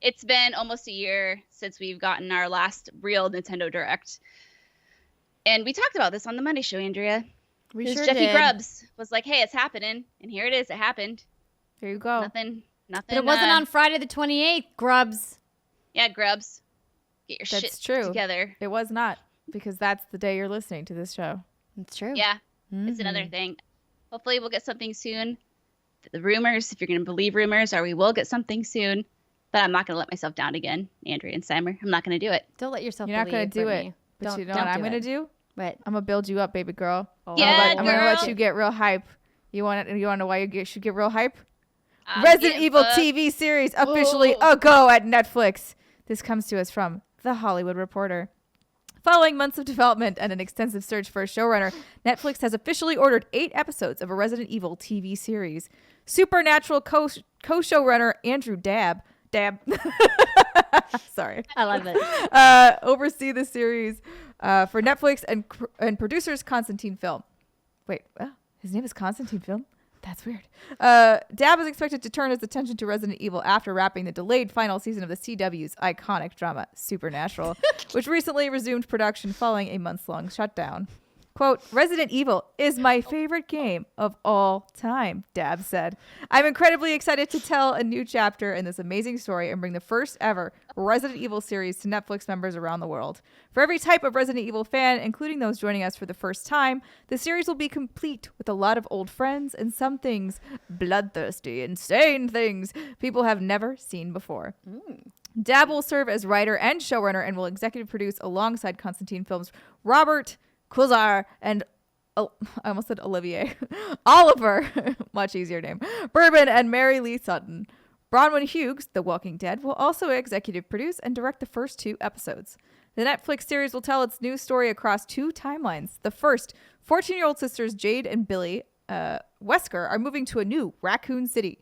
It's been almost a year since we've gotten our last real Nintendo Direct. And we talked about this on the Monday show, Andrea.
We sure
Jeffy
did.
Grubbs was like, hey, it's happening. And here it is. It happened.
There you go.
Nothing.
But it wasn't on Friday the 28th, Grubbs.
Yeah, Grubbs. Get your
That's
shit
true.
together.
It was not, because that's the day you're listening to this show.
It's true.
Yeah, it's another thing. Hopefully we'll get something soon. The rumors, if you're going to believe rumors, we will get something soon. But I'm not going to let myself down again, Andrea and Steimer. I'm not going to do it.
Don't let yourself
You're not
going to
do it. But you know what I'm going to do?
What?
I'm going to build you up, baby girl.
Yeah,
I'm going to let you get real hype. You want to know why you should get real hype?
I'm
Resident
getting
Evil
fucked.
TV series officially a go at Netflix. This comes to us from The Hollywood Reporter. Following months of development and an extensive search for a showrunner, Netflix has officially ordered 8 episodes of a Resident Evil TV series. Supernatural co-showrunner Andrew Dabb. Sorry.
I love it.
Oversee the series for Netflix and producers Constantine Film. Wait, his name is Constantine Film? That's weird. Dabb is expected to turn his attention to Resident Evil after wrapping the delayed final season of the CW's iconic drama Supernatural, which recently resumed production following a months-long shutdown. Quote, Resident Evil is my favorite game of all time, Dabb said. I'm incredibly excited to tell a new chapter in this amazing story and bring the first ever Resident Evil series to Netflix members around the world. For every type of Resident Evil fan, including those joining us for the first time, the series will be complete with a lot of old friends and some things, bloodthirsty, insane things people have never seen before. Dabb will serve as writer and showrunner and will executive produce alongside Constantine Films' Robert Quasar and I almost said Olivier Oliver, much easier name, Bourbon and Mary Lee Sutton. Bronwyn Hughes, The Walking Dead, will also executive produce and direct the first 2 episodes. The Netflix series will tell its new story across 2 timelines. The first, 14-year-old sisters Jade and Billy Wesker are moving to a new Raccoon City,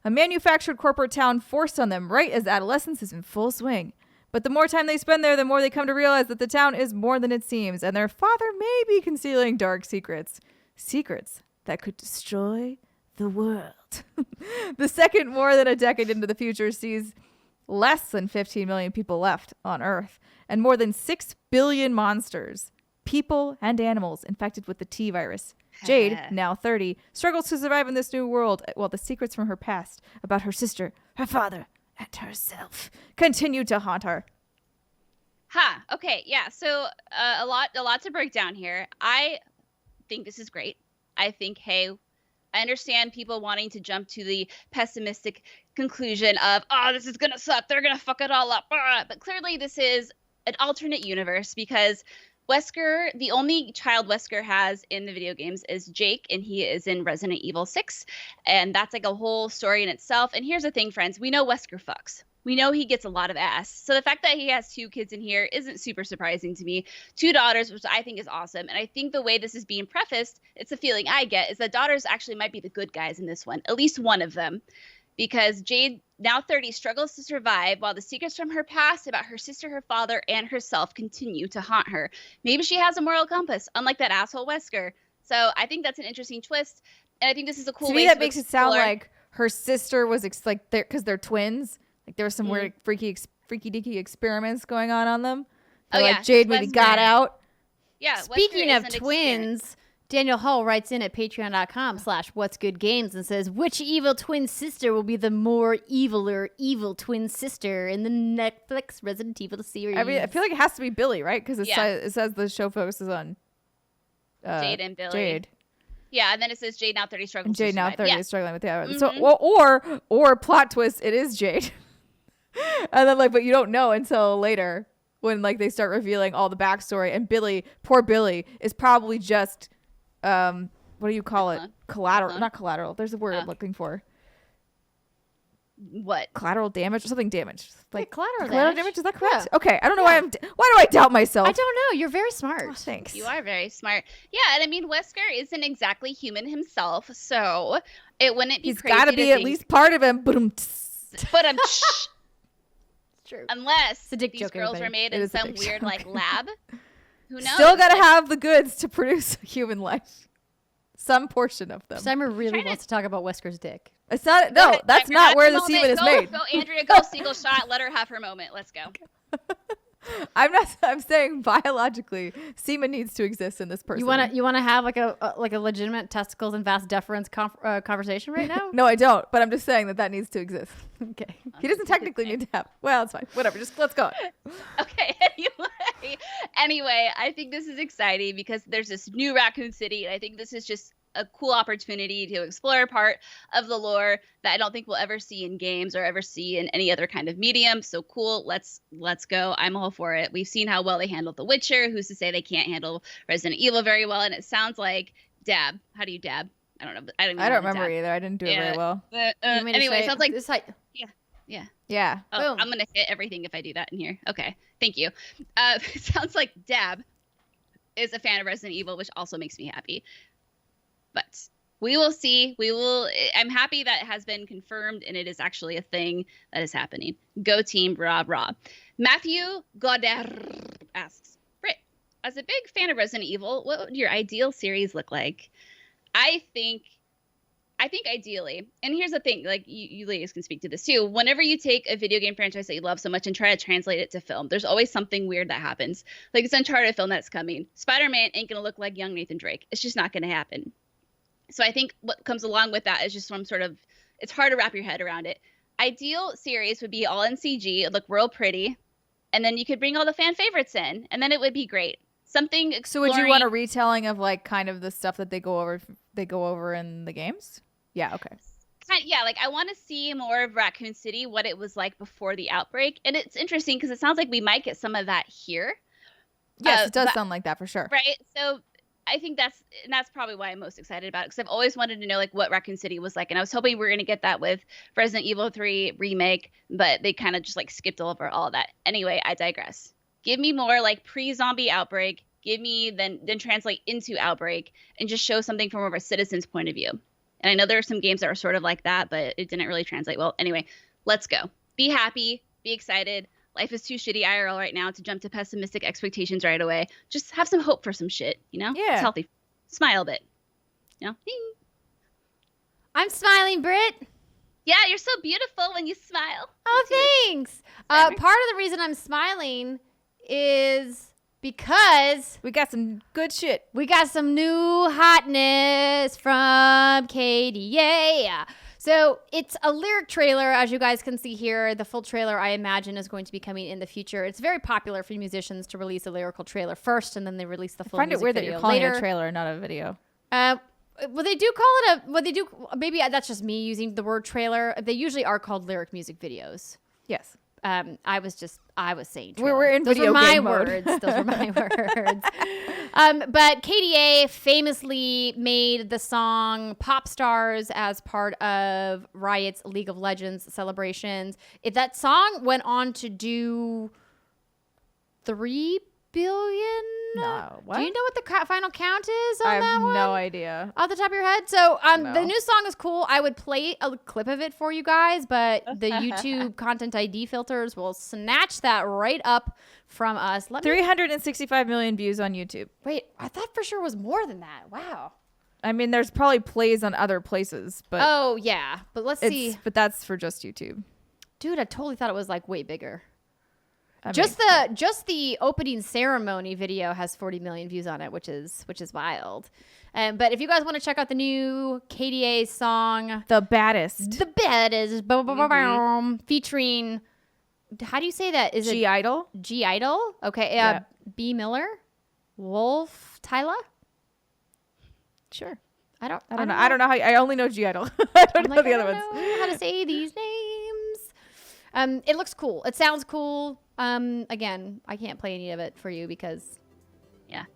a manufactured corporate town forced on them right as adolescence is in full swing. But the more time they spend there, the more they come to realize that the town is more than it seems, and their father may be concealing dark secrets. Secrets that could destroy the world. The second more than a decade into the future sees less than 15 million people left on Earth, and more than 6 billion monsters, people and animals infected with the T virus. Jade, now 30, struggles to survive in this new world while the secrets from her past about her sister, her father, and herself continue to haunt her.
Okay. Yeah. So a lot to break down here. I think this is great. I think, hey, I understand people wanting to jump to the pessimistic conclusion of, oh, this is going to suck. They're going to fuck it all up. But clearly this is an alternate universe because Wesker, the only child Wesker has in the video games is Jake, and he is in Resident Evil 6. And that's like a whole story in itself. And here's the thing, friends. We know Wesker fucks. We know he gets a lot of ass. So the fact that he has 2 kids in here isn't super surprising to me. 2 daughters, which I think is awesome. And I think the way this is being prefaced, it's a feeling I get, is that daughters actually might be the good guys in this one. At least one of them. Because Jade, now 30, struggles to survive while the secrets from her past about her sister, her father, and herself continue to haunt her. Maybe she has a moral compass, unlike that asshole Wesker. So I think that's an interesting twist. And I think this is a cool way
to me, that makes it sound like her sister was like, because they're twins. Like there was some weird freaky deaky experiments going on them. So like Jade maybe got out.
Yeah.
Speaking of twins, Daniel Hull writes in at patreon.com/whatsgoodgames and says, which evil twin sister will be the more evil twin sister in the Netflix Resident Evil series?
I mean, I feel like it has to be Billy, right? Because it says the show focuses on
Jade and Billy.
Jade.
Yeah, and then it says Jade now 30 struggles.
And Jade
now
30 is struggling with the other. So, or plot twist, it is Jade. And then but you don't know until later when they start revealing all the backstory. And Billy, poor Billy, is probably just what do you call it? Collateral, not collateral. There's a word I'm looking for.
What?
Collateral damage or something damage.
Collateral
damage. Is that correct? Yeah. Okay, I don't know why do I doubt myself?
I don't know. You're very smart.
Oh, thanks.
You are very smart. Yeah, and I mean Wesker isn't exactly human himself, so it wouldn't be.
He's got to be at least part of him. But
True.
Unless
these
girls were made in some weird lab. Who knows?
Still got to have the goods to produce human life. Some portion of them.
Steimer really wants to talk about Wesker's dick.
It's not. No, that's not where the semen is made.
Go, Andrea. Go, single shot. Let her have her moment. Let's go.
I'm saying biologically, semen needs to exist in this person.
You wanna have like a legitimate testicles and vast deference conversation right now?
No, I don't. But I'm just saying that needs to exist.
Okay.
He doesn't technically need to have. Well, it's fine. Whatever. Just let's go.
Okay. Anyway, I think this is exciting because there's this new Raccoon City, and I think this is just a cool opportunity to explore a part of the lore that I don't think we'll ever see in games or ever see in any other kind of medium. So cool. Let's go. I'm all for it. We've seen how well they handled The Witcher. Who's to say they can't handle Resident Evil very well? And it sounds like dab. How do you dab? I don't know. I don't
remember either. I didn't do it very well.
Anyway, it sounds like
this.
Yeah.
Oh, I'm gonna hit everything if I do that in here. Okay. Thank you. It sounds like Dab is a fan of Resident Evil, which also makes me happy. But we will see. I'm happy that it has been confirmed and it is actually a thing that is happening. Go team, rah, rah. Matthew Goddard asks, Britt, as a big fan of Resident Evil, what would your ideal series look like? I think ideally, and here's the thing, you ladies can speak to this too. Whenever you take a video game franchise that you love so much and try to translate it to film, there's always something weird that happens. Like this Uncharted film that's coming. Spider-Man ain't going to look like young Nathan Drake. It's just not going to happen. So I think what comes along with that is just some sort of, it's hard to wrap your head around it. Ideal series would be all in CG, it'd look real pretty, and then you could bring all the fan favorites in, and then it would be great. Something exploring.
So would you want a retelling of kind of the stuff that they go over in the games? Yeah, okay.
Yeah, I want to see more of Raccoon City, what it was like before the outbreak. And it's interesting because it sounds like we might get some of that here.
Yes, it does sound like that for sure.
Right? So I think that's probably why I'm most excited about it, because I've always wanted to know what Raccoon City was like. And I was hoping we were going to get that with Resident Evil 3 remake, but they kind of just skipped over all of that. Anyway, I digress. Give me more pre-zombie outbreak. Give me then translate into outbreak and just show something from more of a citizen's point of view. And I know there are some games that are sort of like that, but it didn't really translate well. Anyway, let's go. Be happy. Be excited. life is too shitty IRL right now to jump to pessimistic expectations right away. Just have some hope for some shit, you know?
Yeah.
It's healthy. Smile a bit. You know?
I'm smiling, Britt.
Yeah, you're so beautiful when you smile.
Oh, thanks. Part of the reason I'm smiling is because
We got some good shit.
we got some new hotness from KDA. So it's a lyric trailer, as you guys can see here. The full trailer, I imagine, is going to be coming in the future. It's very popular for musicians to release a lyrical trailer first, and then they release the full
I find it
music
weird that
video
you're calling
later.
it a trailer, not a video.
Well, they do call it a. Well, they do. Maybe that's just me using the word trailer. They usually are called lyric music videos.
Yes.
I was saying trailer.
We're in
Those
video
were my
game mode.
words. Those were my words. But KDA famously made the song "Pop Stars" as part of Riot's League of Legends celebrations. That song went on to do 3 billion.
No. What?
Do you know what the final count is on
I
that
have
one?
no idea.
Off the top of your head? So
No.
the new song is cool. I would play a clip of it for you guys, but the YouTube content ID filters will snatch that right up from us.
365 million views on YouTube.
Wait, I thought for sure it was more than that. Wow.
I mean, there's probably plays on other places, but
Oh, yeah. But let's see.
but that's for just YouTube.
Dude, I totally thought it was like way bigger.
I mean,
Just the opening ceremony video has 40 million views on it, which is wild. But if you guys want to check out the new KDA song,
the baddest.
"The Bed" is featuring. How do you say that? Is
G
it
Idol?
G Idol? Okay,
Yeah.
B Miller, Wolf Tyler.
Sure.
I don't
I don't know how. I only know G Idol. I don't know the other ones.
I don't know how to say these names. It looks cool. It sounds cool. Again, I can't play any of it for you because,
Yeah.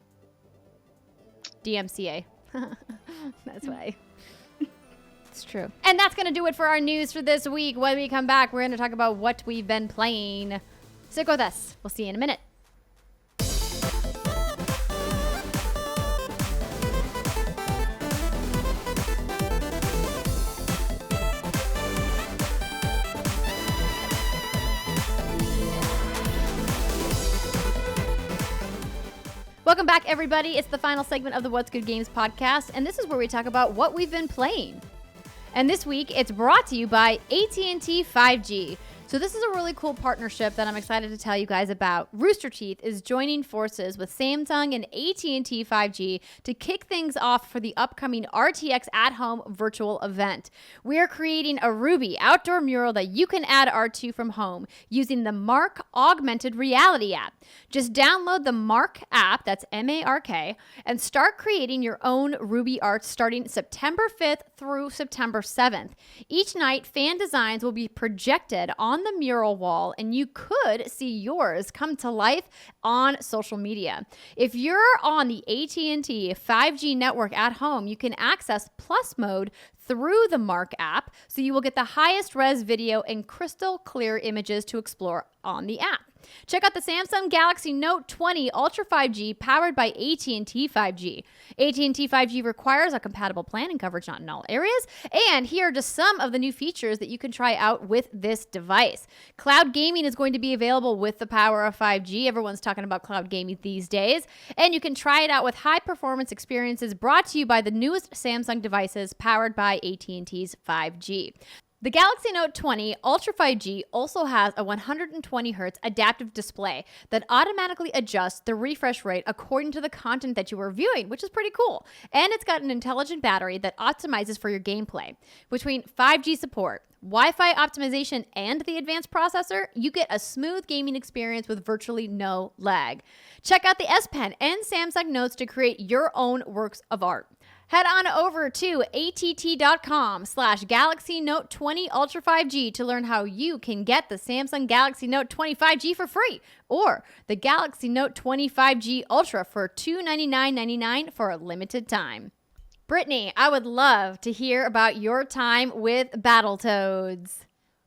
DMCA. That's why.
It's true.
And that's going to do it for our news for this week. When we come back, we're going to talk about what we've been playing. Stick with us. We'll see you in a minute. Welcome back, everybody. It's the final segment of the What's Good Games podcast, and this is where we talk about what we've been playing. And this week, it's brought to you by AT&T 5G. So this is a really cool partnership that I'm excited to tell you guys about. Rooster Teeth is joining forces with Samsung and AT&T 5G to kick things off for the upcoming RTX at-home virtual event. We are creating a Ruby outdoor mural that you can add art to from home using the Mark Augmented Reality app. Just download the Mark app, that's M-A-R-K, and start creating your own Ruby art starting September 5th through September 7th. Each night, fan designs will be projected on the mural wall, and you could see yours come to life on social media. If you're on the AT&T 5G network at home, you can access Plus mode through the Mark app, so you will get the highest res video and crystal clear images to explore on the app. Check out the Samsung Galaxy Note 20 Ultra 5G powered by AT&T 5G. AT&T 5G requires a compatible plan and coverage not in all areas. And here are just some of the new features that you can try out with this device. Cloud gaming is going to be available with the power of 5G. Everyone's talking about cloud gaming these days. And you can try it out with high performance experiences brought to you by the newest Samsung devices powered by AT&T's 5G. The Galaxy Note 20 Ultra 5G also has a 120 Hz adaptive display that automatically adjusts the refresh rate according to the content that you are viewing, which is pretty cool. And it's got an intelligent battery that optimizes for your gameplay. Between 5G support, Wi-Fi optimization, and the advanced processor, you get a smooth gaming experience with virtually no lag. Check out the S Pen and Samsung Notes to create your own works of art. Head on over to att.com/Galaxy Note 20 Ultra 5G to learn how you can get the Samsung Galaxy Note 20 5G for free, or the Galaxy Note 20 5G Ultra for $299.99 for a limited time. Brittany, I would love to hear about your time with Battletoads.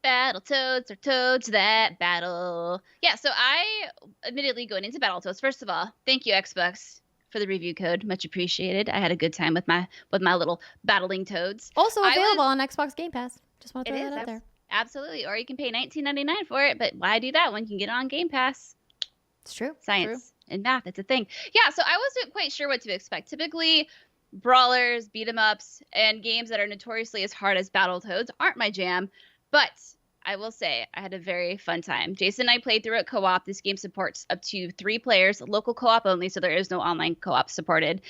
Battletoads are toads that battle. Yeah, so I admittedly going into Battletoads. First of all, thank you, Xbox, for the review code. Much appreciated. I had a good time with my little battling toads.
Also available on Xbox Game Pass. Just want to
It
throw
is.
that out there.
Absolutely. Or you can pay $19.99 for it. But why do that when you can get it on Game Pass?
It's true.
Science and math, it's a thing. Yeah, so I wasn't quite sure what to expect. Typically, brawlers, beat 'em ups, and games that are notoriously as hard as Battletoads aren't my jam. But I will say I had a very fun time. Jason and I played through it co-op. This game supports up to 3 players, local co-op only, so there is no online co-op supported.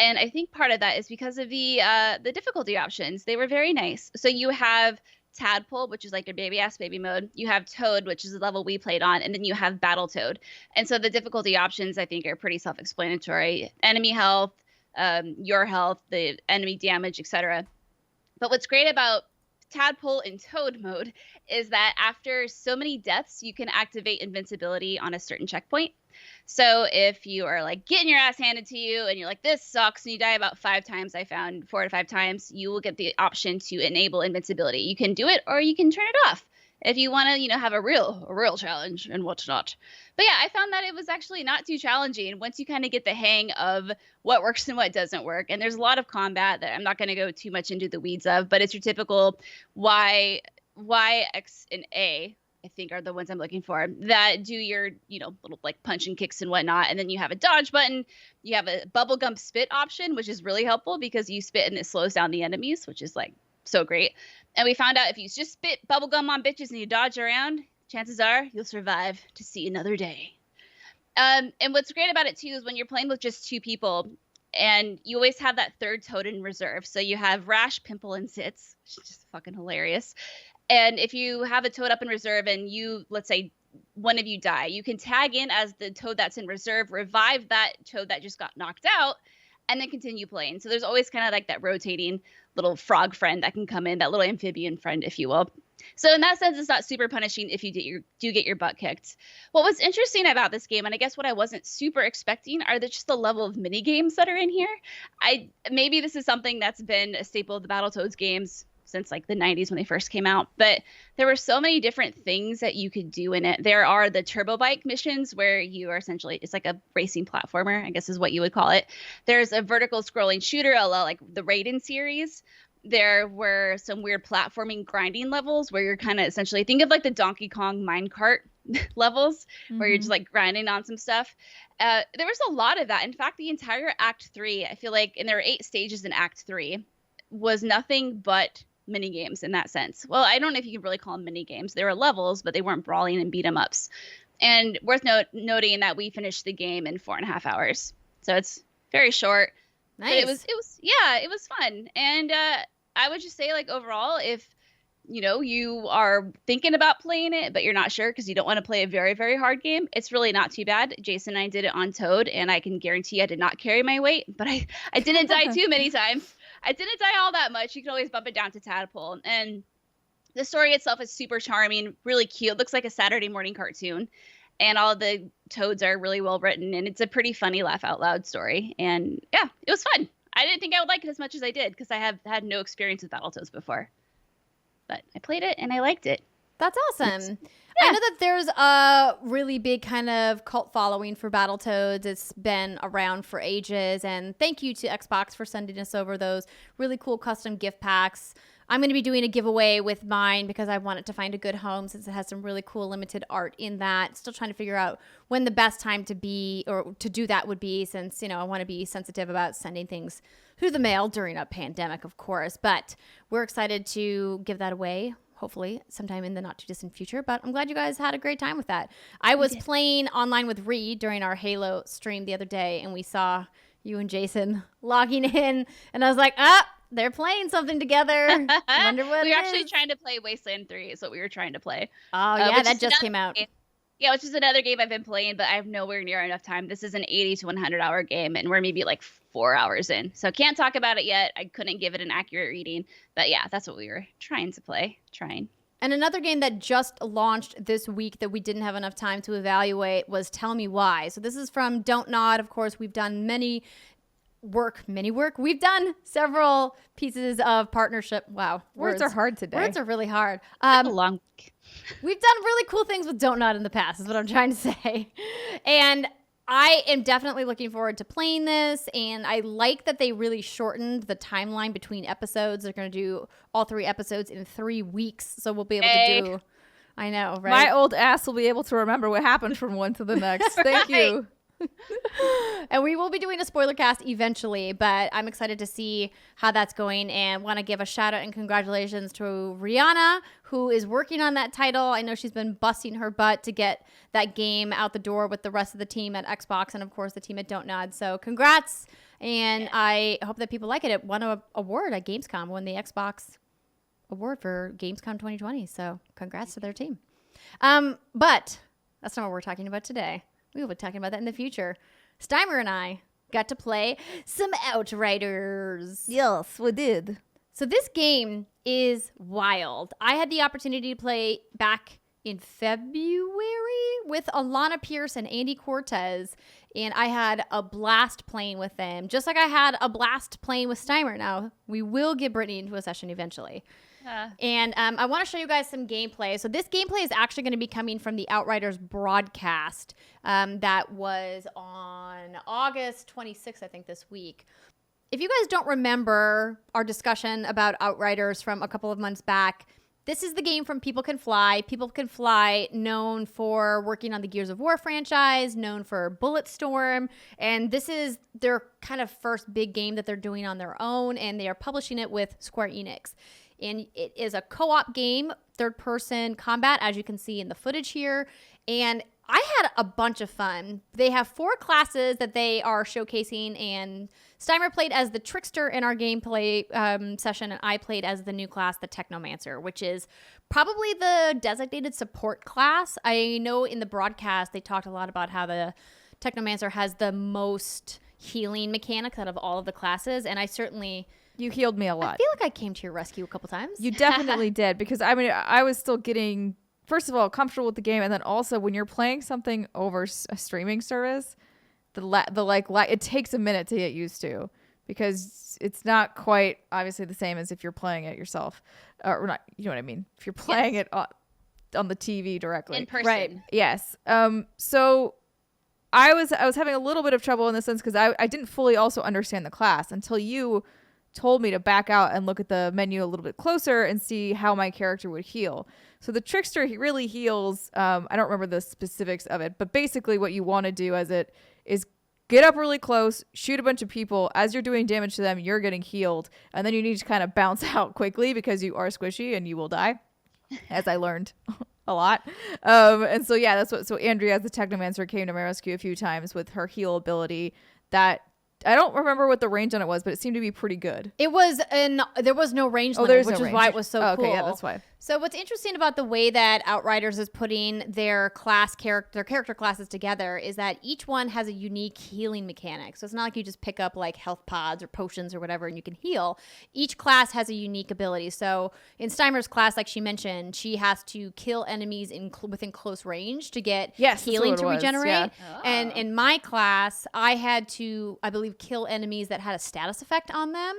And I think part of that is because of the difficulty options. They were very nice. So you have Tadpole, which is like your baby-ass baby mode. You have Toad, which is the level we played on. And then you have Battletoad. And so the difficulty options, I think, are pretty self-explanatory. Enemy health, your health, the enemy damage, etc. But what's great about Tadpole in Toad mode is that after so many deaths, you can activate invincibility on a certain checkpoint. So if you are like getting your ass handed to you and you're like, this sucks, and you die about 5 times, I found 4 to 5 times, you will get the option to enable invincibility. You can do it or you can turn it off if you want to, have a real challenge and whatnot. But yeah, I found that it was actually not too challenging once you kind of get the hang of what works and what doesn't work. And there's a lot of combat that I'm not going to go too much into the weeds of, but it's your typical Y, X, and A, I think, are the ones I'm looking for, that do your, little like punch and kicks and whatnot. And then you have a dodge button. You have a bubblegum spit option, which is really helpful because you spit and it slows down the enemies, which is like so great. And we found out if you just spit bubblegum on bitches and you dodge around, chances are you'll survive to see another day. And what's great about it, too, is when you're playing with just 2 people, and you always have that third Toad in reserve. So you have Rash, Pimple, and Sits, which is just fucking hilarious. And if you have a Toad up in reserve and you, let's say, one of you die, you can tag in as the Toad that's in reserve, revive that Toad that just got knocked out, and then continue playing. So there's always kind of like that rotating little frog friend that can come in, that little amphibian friend, if you will. So in that sense, it's not super punishing if you do get your butt kicked. What was interesting about this game, and I guess what I wasn't super expecting, are just the level of mini games that are in here. Maybe this is something that's been a staple of the Battletoads games since like the 90s when they first came out, but there were so many different things that you could do in it. There are the turbo bike missions where you are essentially, it's like a racing platformer, I guess is what you would call it. There's a vertical scrolling shooter, a la like the Raiden series. There were some weird platforming grinding levels where you're kind of essentially, think of like the Donkey Kong minecart levels where you're just like grinding on some stuff. There was a lot of that. In fact, the entire Act 3, I feel like, and there were 8 stages in Act 3, was nothing but mini games in that sense. Well, I don't know if you can really call them mini games. They were levels, but they weren't brawling and beat 'em ups. And worth noting that we finished the game in 4.5 hours, so it's very short.
Nice.
But it was fun. And I would just say, like, overall, if you are thinking about playing it, but you're not sure because you don't want to play a very, very hard game, it's really not too bad. Jason and I did it on Toad, and I can guarantee I did not carry my weight, but I didn't die too many times. I didn't die all that much. You can always bump it down to Tadpole. And the story itself is super charming, really cute. It looks like a Saturday morning cartoon. And all the Toads are really well written. And it's a pretty funny laugh out loud story. And yeah, it was fun. I didn't think I would like it as much as I did because I have had no experience with Battletoads before. But I played it and I liked it.
That's awesome. Yeah. I know that there's a really big kind of cult following for Battletoads. It's been around for ages. And thank you to Xbox for sending us over those really cool custom gift packs. I'm going to be doing a giveaway with mine because I want it to find a good home since it has some really cool limited art in that. Still trying to figure out when the best time to do that would be, since, I want to be sensitive about sending things through the mail during a pandemic, of course. But we're excited to give that away, hopefully sometime in the not too distant future. But I'm glad you guys had a great time with that. I was playing online with Reed during our Halo stream the other day, and we saw you and Jason logging in, and I was like, they're playing something together. Wonder what
we were actually trying to play Wasteland 3 is what we were trying to play.
Oh, yeah, that just came out.
Yeah, which is another game I've been playing, but I have nowhere near enough time. This is an 80 to 100 hour game, and we're maybe like 4 hours in. So can't talk about it yet. I couldn't give it an accurate reading. But yeah, that's what we were trying to play.
And another game that just launched this week that we didn't have enough time to evaluate was Tell Me Why. So this is from Don't Nod. Of course, we've done many work. We've done several pieces of partnership. Wow.
Words are hard today.
Words are really hard.
A long week.
We've done really cool things with Don't Nod in the past is what I'm trying to say. And I am definitely looking forward to playing this, and I like that they really shortened the timeline between episodes. They're going to do all 3 episodes in 3 weeks, so we'll be able to do. I know, right?
My old ass will be able to remember what happened from one to the next. Thank you.
And we will be doing a spoiler cast eventually, but I'm excited to see how that's going, and want to give a shout out and congratulations to Rihanna, who is working on that title. I know she's been busting her butt to get that game out the door with the rest of the team at Xbox and of course the team at Don't Nod. So congrats, and I hope that people like it. It won an award at Gamescom, won the Xbox award for Gamescom 2020. So congrats to their team. But that's not what we're talking about today. We will be talking about that in the future. Steimer and I got to play some Outriders.
Yes, we did.
So this game is wild. I had the opportunity to play back in February with Alana Pierce and Andy Cortez, and I had a blast playing with them, just like I had a blast playing with Steimer. Now, we will get Brittany into a session eventually. And I want to show you guys some gameplay. So this gameplay is actually going to be coming from the Outriders broadcast that was on August 26th, I think, this week. If you guys don't remember our discussion about Outriders from a couple of months back, this is the game from People Can Fly. People Can Fly, known for working on the Gears of War franchise, known for Bulletstorm, and this is their kind of first big game that they're doing on their own, and they are publishing it with Square Enix. And it is a co-op game, third-person combat, as you can see in the footage here. And I had a bunch of fun. They have 4 classes that they are showcasing, and Steimer played as the Trickster in our gameplay session, and I played as the new class, the Technomancer, which is probably the designated support class. I know in the broadcast they talked a lot about how the Technomancer has the most healing mechanics out of all of the classes, and I certainly...
You healed me a lot.
I feel like I came to your rescue a couple times.
You definitely did, because I mean, I was still getting, first of all, comfortable with the game, and then also when you're playing something over a streaming service, it takes a minute to get used to, because it's not quite obviously the same as if you're playing it yourself, or not. You know what I mean? If you're playing it on the TV directly,
in person,
right?
Yes. So I was having a little bit of trouble in the sense because I didn't fully also understand the class until you told me to back out and look at the menu a little bit closer and see how my character would heal. So the Trickster, he really heals. I don't remember the specifics of it, but basically what you want to do as it is get up really close, shoot a bunch of people. As you're doing damage to them, you're getting healed. And then you need to kind of bounce out quickly because you are squishy and you will die, as I learned a lot. And so, yeah, so Andrea, as the Technomancer, came to my rescue a few times with her heal ability that I don't remember what the range on it was, but it seemed to be pretty good.
It was there was no range limit, which is why it was so cool.
Okay, yeah, that's why.
So what's interesting about the way that Outriders is putting their character classes together is that each one has a unique healing mechanic. So it's not like you just pick up like health pods or potions or whatever and you can heal. Each class has a unique ability. So in Steimer's class, like she mentioned, she has to kill enemies within close range to get healing to regenerate. Yeah. Oh. And in my class, I had to, I believe, kill enemies that had a status effect on them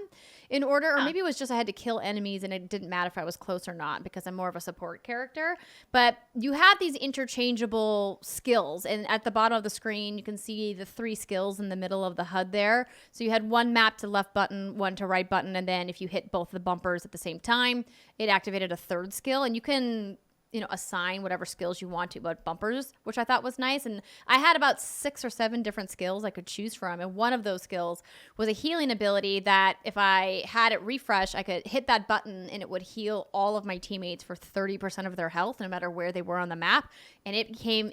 in order, or maybe it was just I had to kill enemies and it didn't matter if I was close or not because I'm more of a support character. But you have these interchangeable skills, and at the bottom of the screen you can see the 3 skills in the middle of the HUD there. So you had one map to left button, one to right button, and then if you hit both the bumpers at the same time, it activated a 3rd skill, and you can assign whatever skills you want to about bumpers, which I thought was nice. And I had about 6 or 7 different skills I could choose from. And one of those skills was a healing ability that if I had it refresh, I could hit that button and it would heal all of my teammates for 30% of their health, no matter where they were on the map. And it became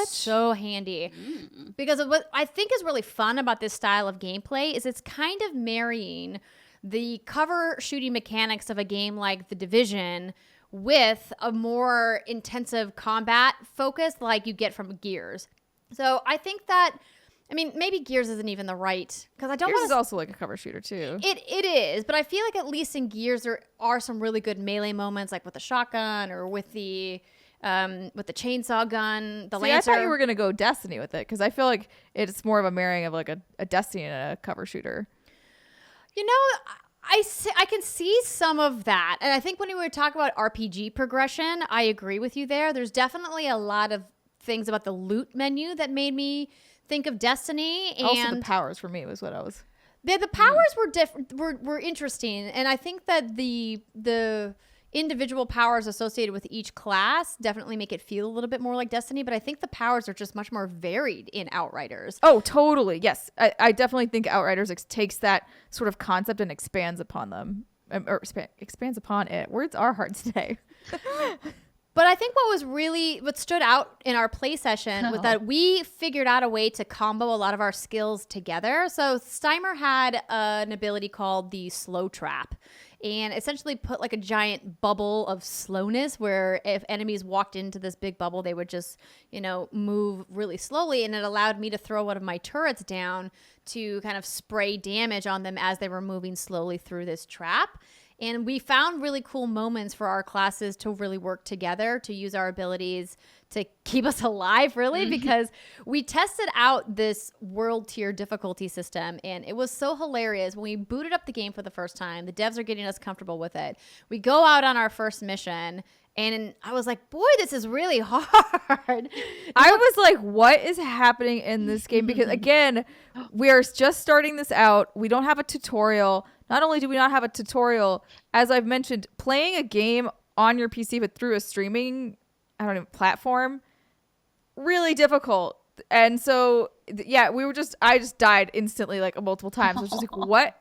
so handy because what I think is really fun about this style of gameplay is it's kind of marrying the cover shooting mechanics of a game like The Division with a more intensive combat focus like you get from Gears. So I think that, I mean, maybe Gears isn't even the right, because I don't want to...
Gears is also like a cover shooter too.
It is, but I feel like at least in Gears there are some really good melee moments, like with the shotgun or with the chainsaw gun, the Lancer.
I thought you were going to go Destiny with it, because I feel like it's more of a marrying of like a Destiny and a cover shooter.
I can see some of that. And I think when we were talking about RPG progression, I agree with you there. There's definitely a lot of things about the loot menu that made me think of Destiny. And
Also, the powers for me was what I was.
the powers were different, were interesting, and I think that the individual powers associated with each class definitely make it feel a little bit more like Destiny, but I think the powers are just much more varied in Outriders.
Oh, totally. Yes. I definitely think Outriders takes that sort of concept and expands upon them. Expands upon it. Words are hard today.
But I think what stood out in our play session was that we figured out a way to combo a lot of our skills together. So Steimer had an ability called the slow trap, and essentially put like a giant bubble of slowness where if enemies walked into this big bubble, they would just, move really slowly. And it allowed me to throw one of my turrets down to kind of spray damage on them as they were moving slowly through this trap. And we found really cool moments for our classes to really work together, to use our abilities to keep us alive, really, because we tested out this world tier difficulty system, and it was so hilarious. When we booted up the game for the first time, the devs are getting us comfortable with it. We go out on our first mission, and I was like, boy, this is really hard.
I was like, what is happening in this game? Because again, we are just starting this out. We don't have a tutorial. Not only do we not have a tutorial, as I've mentioned, playing a game on your PC but through a streaming, platform, really difficult. And so, yeah, I just died instantly like multiple times. I was just like, what?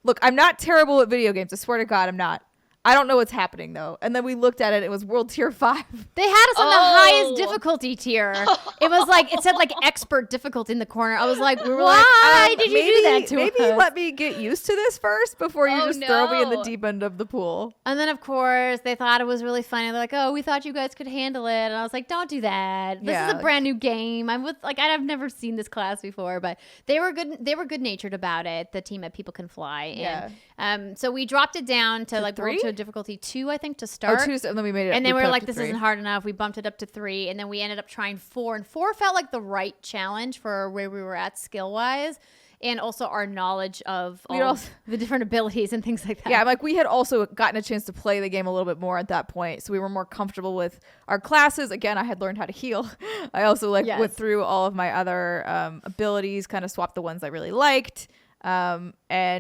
Look, I'm not terrible at video games. I swear to God, I'm not. I don't know what's happening though. And then we looked at it. It was World Tier 5.
They had us on the highest difficulty tier. It was like, it said like expert difficulty in the corner. I was like, why did you do that to us?
Maybe let me get used to this first before you just throw me in the deep end of the pool.
And then of course they thought it was really funny. They're like, oh, we thought you guys could handle it. And I was like, don't do that. This is a brand new game. I've never seen this class before, but they were good natured about it. The team at People Can Fly.
Yeah.
And so we dropped it down to like
3?
World Tier difficulty 2, I think, to start.
2, and then we made it.
And then we were like, this
3.
isn't hard enough. We bumped it up to 3, and then we ended up trying 4. And 4 felt like the right challenge for where we were at skill wise, and also our knowledge of the different abilities and things like that.
Yeah, like we had also gotten a chance to play the game a little bit more at that point, so we were more comfortable with our classes. Again, I had learned how to heal. I also went through all of my other abilities, kind of swapped the ones I really liked. And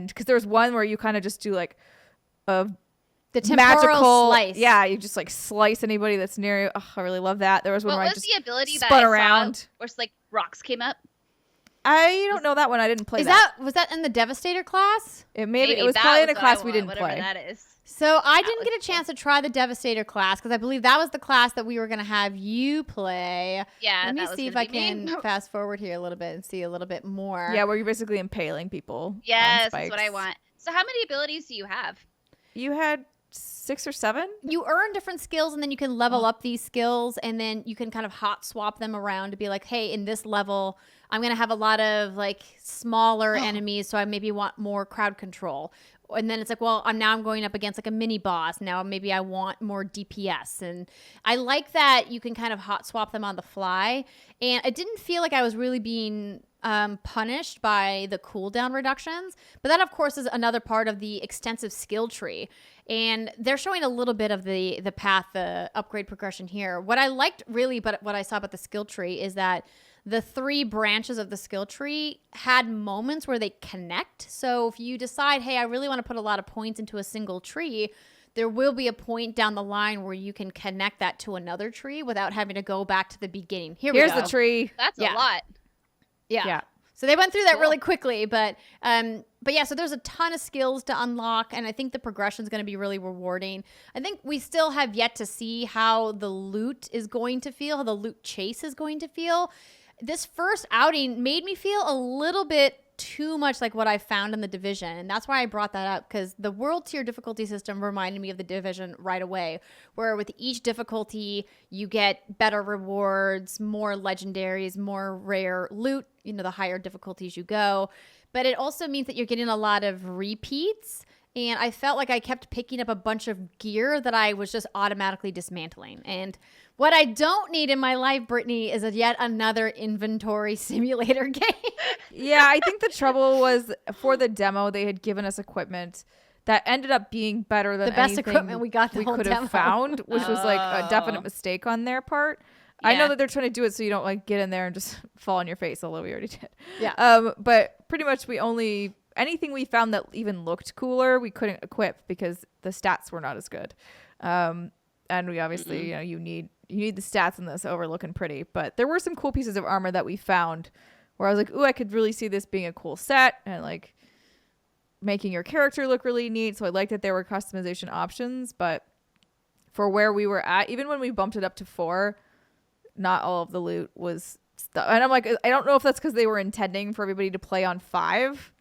because there was one where you kind of just do like
the temporal slice.
Yeah, you just like slice anybody that's near you. Oh, I really love that. There was one where I just
the ability
spun
that
around.
Saw where like rocks came up?
I don't know that one. I didn't play
Was that in the Devastator class?
It was probably in a class we didn't play.
That is.
So I didn't get a chance to try the Devastator class because I believe that was the class that we were going to have you play.
Yeah.
Let me see if I can fast forward here a little bit and see a little bit more.
Yeah, where you're basically impaling people.
Yes, that's what I want. So how many abilities do you have?
You had 6 or 7.
You earn different skills, and then you can level up these skills, and then you can kind of hot swap them around to be like, hey, in this level, I'm going to have a lot of like smaller enemies, so I maybe want more crowd control. And then it's like, well, I'm going up against like a mini boss. Now maybe I want more DPS. And I like that you can kind of hot swap them on the fly. And I didn't feel like I was really being punished by the cooldown reductions. But that, of course, is another part of the extensive skill tree. And they're showing a little bit of the path, the upgrade progression here. What I liked really, but what I saw about the skill tree is that the 3 branches of the skill tree had moments where they connect. So if you decide, hey, I really want to put a lot of points into a single tree, there will be a point down the line where you can connect that to another tree without having to go back to the beginning. Here's
the tree.
That's a lot.
Yeah. So they went through that really quickly, but yeah, so there's a ton of skills to unlock, and I think the progression is going to be really rewarding. I think we still have yet to see how the loot is going to feel, how the loot chase is going to feel. This first outing made me feel a little bit too much like what I found in the Division, and that's why I brought that up, because the world tier difficulty system reminded me of the Division right away, where with each difficulty you get better rewards, more legendaries, more rare loot, the higher difficulties you go. But it also means that you're getting a lot of repeats, and I felt like I kept picking up a bunch of gear that I was just automatically dismantling. And what I don't need in my life, Brittany, is yet another inventory simulator game.
Yeah, I think the trouble was for the demo, they had given us equipment that ended up being better than
the best
anything
equipment we got
we could have found, which was like a definite mistake on their part. I know
Yeah.
that they're trying to do it so you don't like get in there and just fall on your face, although we already did.
Yeah.
But pretty much anything we found that even looked cooler, we couldn't equip because the stats were not as good. And we obviously, you need the stats in this over looking pretty. But there were some cool pieces of armor that we found where I was like, ooh, I could really see this being a cool set and like making your character look really neat. So I like that there were customization options. But for where we were at, even when we bumped it up to 4, not all of the loot was stuff. And I'm like, I don't know if that's because they were intending for everybody to play on 5,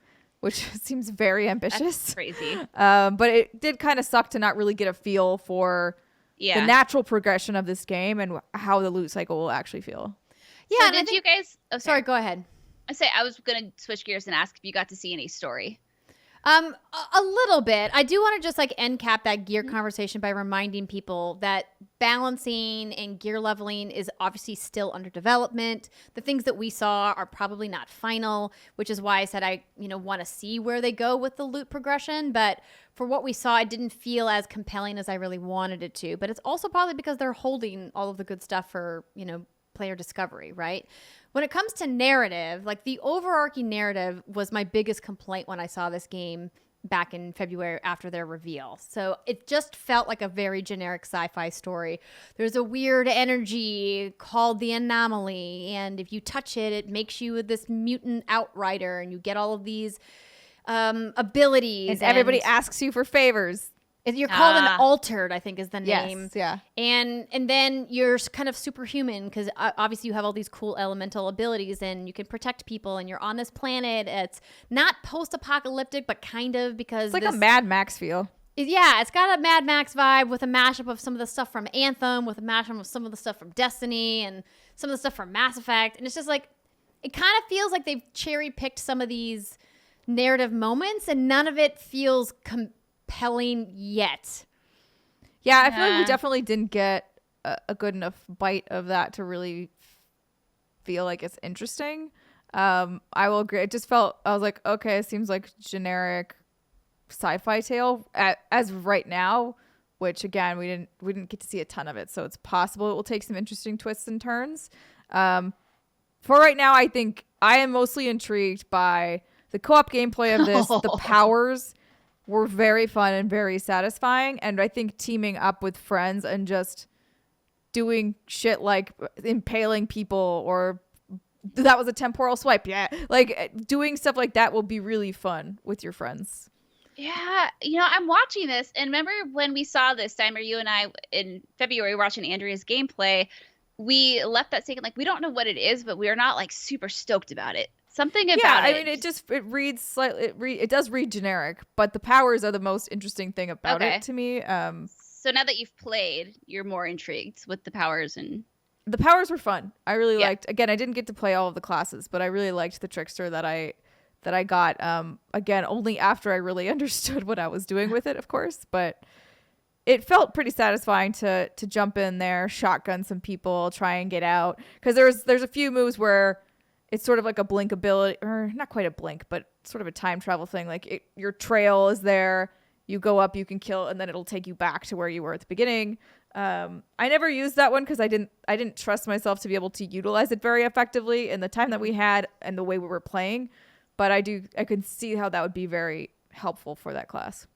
which seems very ambitious.
That's crazy.
But it did kind of suck to not really get a feel for the natural progression of this game and how the loot cycle will actually feel.
Yeah. So did you guys? Oh,
Sorry, go ahead.
I was gonna switch gears and ask if you got to see any story.
A little bit. I do want to just like end cap that gear conversation by reminding people that balancing and gear leveling is obviously still under development. The things that we saw are probably not final, which is why I said I want to see where they go with the loot progression. But for what we saw, it didn't feel as compelling as I really wanted it to. But it's also probably because they're holding all of the good stuff for, player discovery, right? When it comes to narrative, like the overarching narrative was my biggest complaint when I saw this game back in February after their reveal. So it just felt like a very generic sci-fi story. There's a weird energy called the anomaly, and if you touch it, it makes you this mutant outrider, and you get all of these abilities.
And everybody asks you for favors.
You're called an altered, I think is the name.
Yes, yeah.
And then you're kind of superhuman because obviously you have all these cool elemental abilities and you can protect people and you're on this planet. It's not post-apocalyptic, but kind of because
it's like a Mad Max feel.
Yeah, it's got a Mad Max vibe with a mashup of some of the stuff from Anthem, with a mashup of some of the stuff from Destiny and some of the stuff from Mass Effect. And it's just like, it kind of feels like they've cherry-picked some of these narrative moments and none of it feels compelling yet.
Yeah, I feel like we definitely didn't get a good enough bite of that to really feel like it's interesting. I will agree. It just felt, I was like, okay, it seems like generic sci-fi tale as of right now, which again, we didn't get to see a ton of it. So it's possible it will take some interesting twists and turns. For right now, I think I am mostly intrigued by the co-op gameplay of this. The powers were very fun and very satisfying. And I think teaming up with friends and just doing shit like impaling people or that was a temporal swipe. Yeah. Like doing stuff like that will be really fun with your friends.
Yeah. I'm watching this. And remember when we saw this, Steimer, you and I in February watching Andrea's gameplay, we left that saying like, we don't know what it is, but we are not like super stoked about it. Something about it.
I mean, it reads slightly. It does read generic, but the powers are the most interesting thing about it to me.
So now that you've played, you're more intrigued with the powers and.
The powers were fun. I really liked. Again, I didn't get to play all of the classes, but I really liked the trickster that I got. Again, only after I really understood what I was doing with it, of course. But it felt pretty satisfying to jump in there, shotgun some people, try and get out. Because there's a few moves where it's sort of like a blink ability, or not quite a blink, but sort of a time travel thing. Like your trail is there, you go up, you can kill, and then it'll take you back to where you were at the beginning. I never used that one because I didn't trust myself to be able to utilize it very effectively in the time that we had and the way we were playing. But I could see how that would be very helpful for that class.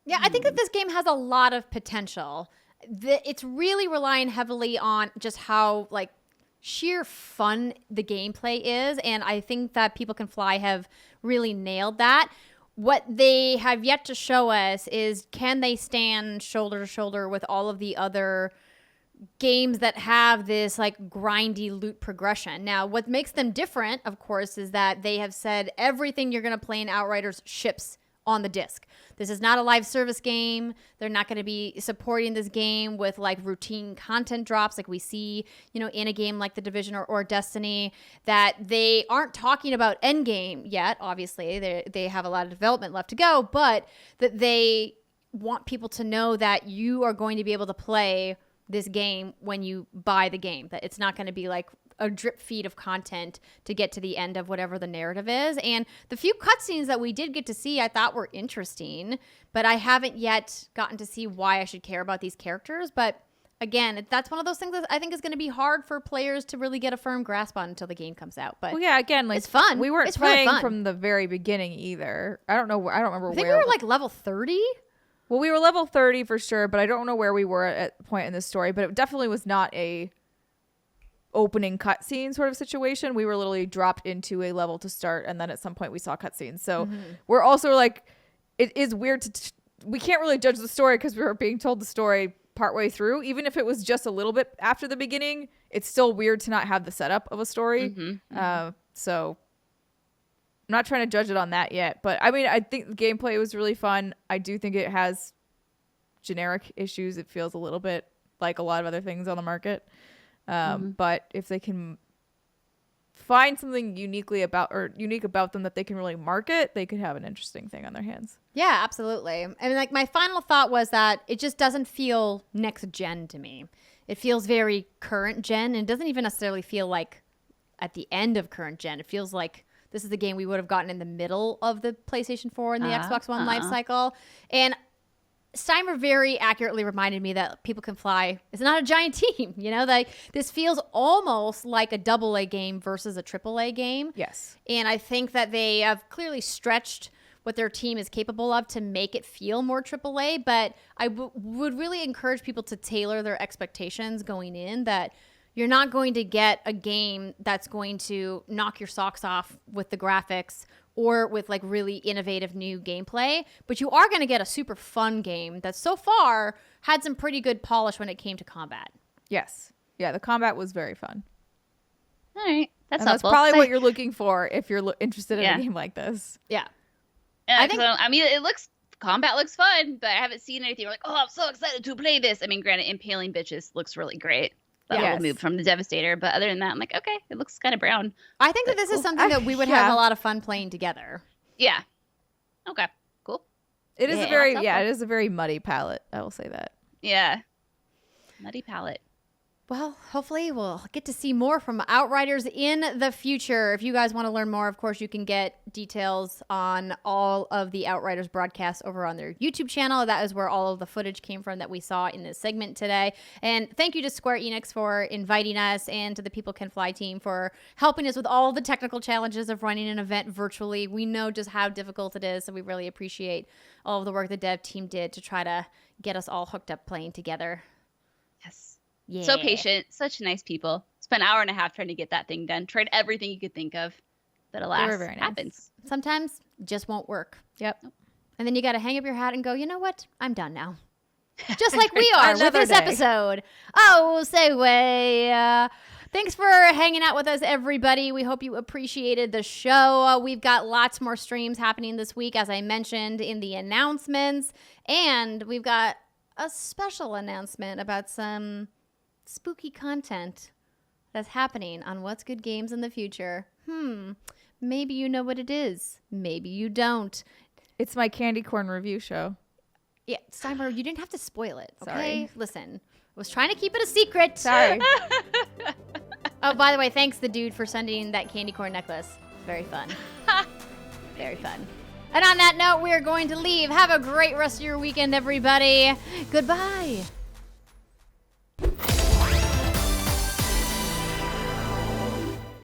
Yeah, I think that this game has a lot of potential. It's really relying heavily on just how like sheer fun the gameplay is, and I think that People Can Fly have really nailed that. What they have yet to show us is, can they stand shoulder to shoulder with all of the other games that have this like grindy loot progression? Now, what makes them different, of course, is that they have said everything you're going to play in Outriders ships on the disc. This is not a live service game. They're not going to be supporting this game with like routine content drops like we see, in a game like The Division or Destiny. That they aren't talking about endgame yet. Obviously, they have a lot of development left to go, but that they want people to know that you are going to be able to play this game when you buy the game. That it's not going to be like a drip feed of content to get to the end of whatever the narrative is. And the few cutscenes that we did get to see, I thought were interesting, but I haven't yet gotten to see why I should care about these characters. But again, that's one of those things that I think is going to be hard for players to really get a firm grasp on until the game comes out. But
well, yeah, again, like
it's fun.
We weren't
it's really
playing
fun.
from the very beginning either. I don't know. I don't remember
I think
where.
we were like level 30.
Well, we were level 30 for sure, but I don't know where we were at the point in this story. But it definitely was not a opening cutscene sort of situation. We were literally dropped into a level to start, and then at some point we saw cutscenes. So we're also like, it is weird to. We can't really judge the story because we were being told the story partway through. Even if it was just a little bit after the beginning, it's still weird to not have the setup of a story. So I'm not trying to judge it on that yet. But I mean, I think the gameplay was really fun. I do think it has generic issues. It feels a little bit like a lot of other things on the market. But if they can find something unique about them that they can really market, they could have an interesting thing on their hands.
Yeah, absolutely. I mean, like my final thought was that it just doesn't feel next gen to me. It feels very current gen, and it doesn't even necessarily feel like at the end of current gen. It feels like this is the game we would have gotten in the middle of the PlayStation 4 and the Xbox One life cycle. And Steimer very accurately reminded me that People Can Fly is not a giant team. You know, like this feels almost like a AA game versus a AAA game.
Yes.
And I think that they have clearly stretched what their team is capable of to make it feel more AAA. But I would really encourage people to tailor their expectations going in, that you're not going to get a game that's going to knock your socks off with the graphics or with like really innovative new gameplay, but you are going to get a super fun game that so far had some pretty good polish when it came to combat.
Yes. Yeah, the combat was very fun.
All right. That's
and that's
helpful.
probably what you're looking for if you're interested in
Yeah.
a game like this.
Yeah.
I think. I mean, combat looks fun, but I haven't seen anything. We're like, oh, I'm so excited to play this. I mean, granted, impaling bitches looks really great. That
Yes.
little move from the Devastator, but other than that, I'm like, okay, it looks kind of brown.
I think that this is something that we would have a lot of fun playing together.
Yeah. Okay. Cool.
It is
Yeah.
a very
That's helpful.
it is a very muddy palette. I will say that.
Yeah. Muddy palette.
Well, hopefully we'll get to see more from Outriders in the future. If you guys want to learn more, of course, you can get details on all of the Outriders broadcasts over on their YouTube channel. That is where all of the footage came from that we saw in this segment today. And thank you to Square Enix for inviting us, and to the People Can Fly team for helping us with all the technical challenges of running an event virtually. We know just how difficult it is, so we really appreciate all of the work the dev team did to try to get us all hooked up playing together.
Yes.
Yeah.
So patient. Such nice people. Spent an hour and a half trying to get that thing done. Tried everything you could think of. But alas,
were very nice.
happens.
Sometimes it just won't work.
Yep.
And then you got to hang up your hat and go, you know what? I'm done now. Just like we are with
Another
this
day.
episode. Oh, segue. Thanks for hanging out with us, everybody. We hope you appreciated the show. We've got lots more streams happening this week, as I mentioned in the announcements. And we've got a special announcement about some spooky content that's happening on What's Good Games in the future. Maybe you know what it is. Maybe you don't.
It's my candy corn review show.
Yeah, Steimer, you didn't have to spoil it, okay?
Sorry.
Listen, I was trying to keep it a secret.
Sorry.
Oh, by the way, thanks the dude for sending that candy corn necklace. Very fun. Very fun. And on that note, we are going to leave. Have a great rest of your weekend, everybody. Goodbye.